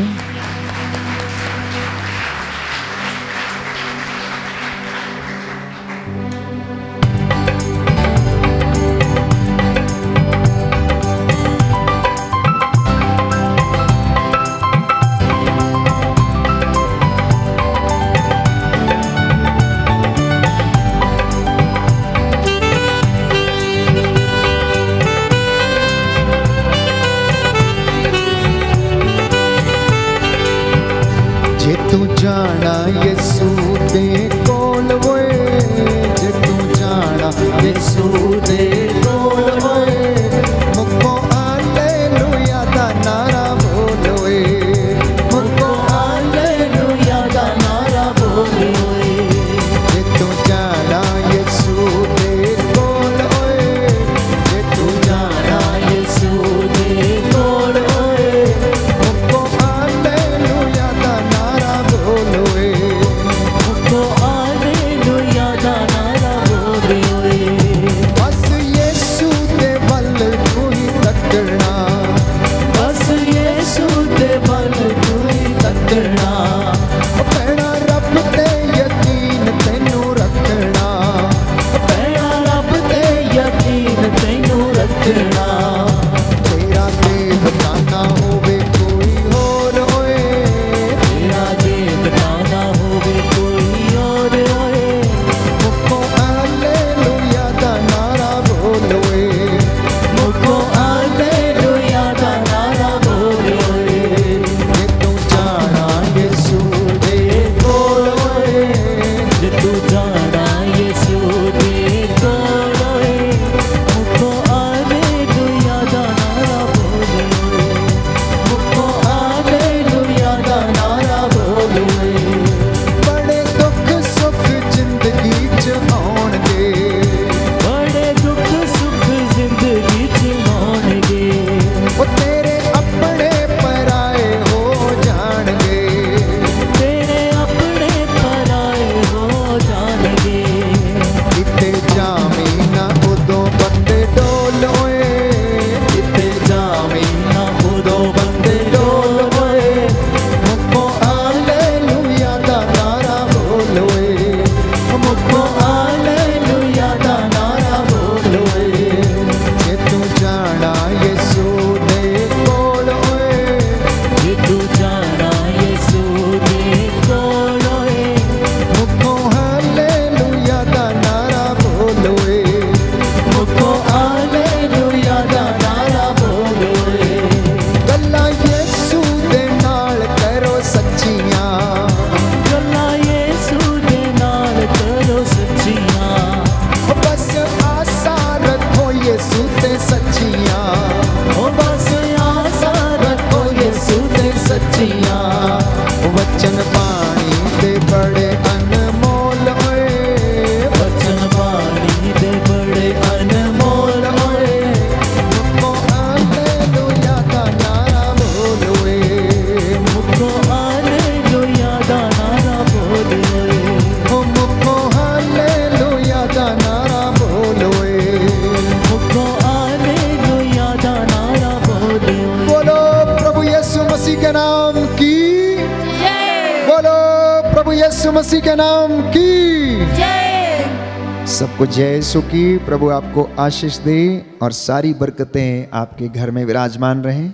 सबको जय यीशु की। प्रभु आपको आशीष दे और सारी बरकतें आपके घर में विराजमान रहें।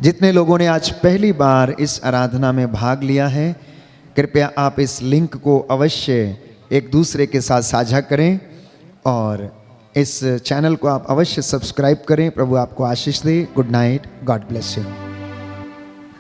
जितने लोगों ने आज पहली बार इस आराधना में भाग लिया है, कृपया आप इस लिंक को अवश्य एक दूसरे के साथ साझा करें और इस चैनल को आप अवश्य सब्सक्राइब करें। प्रभु आपको आशीष दे। Good night, God bless you.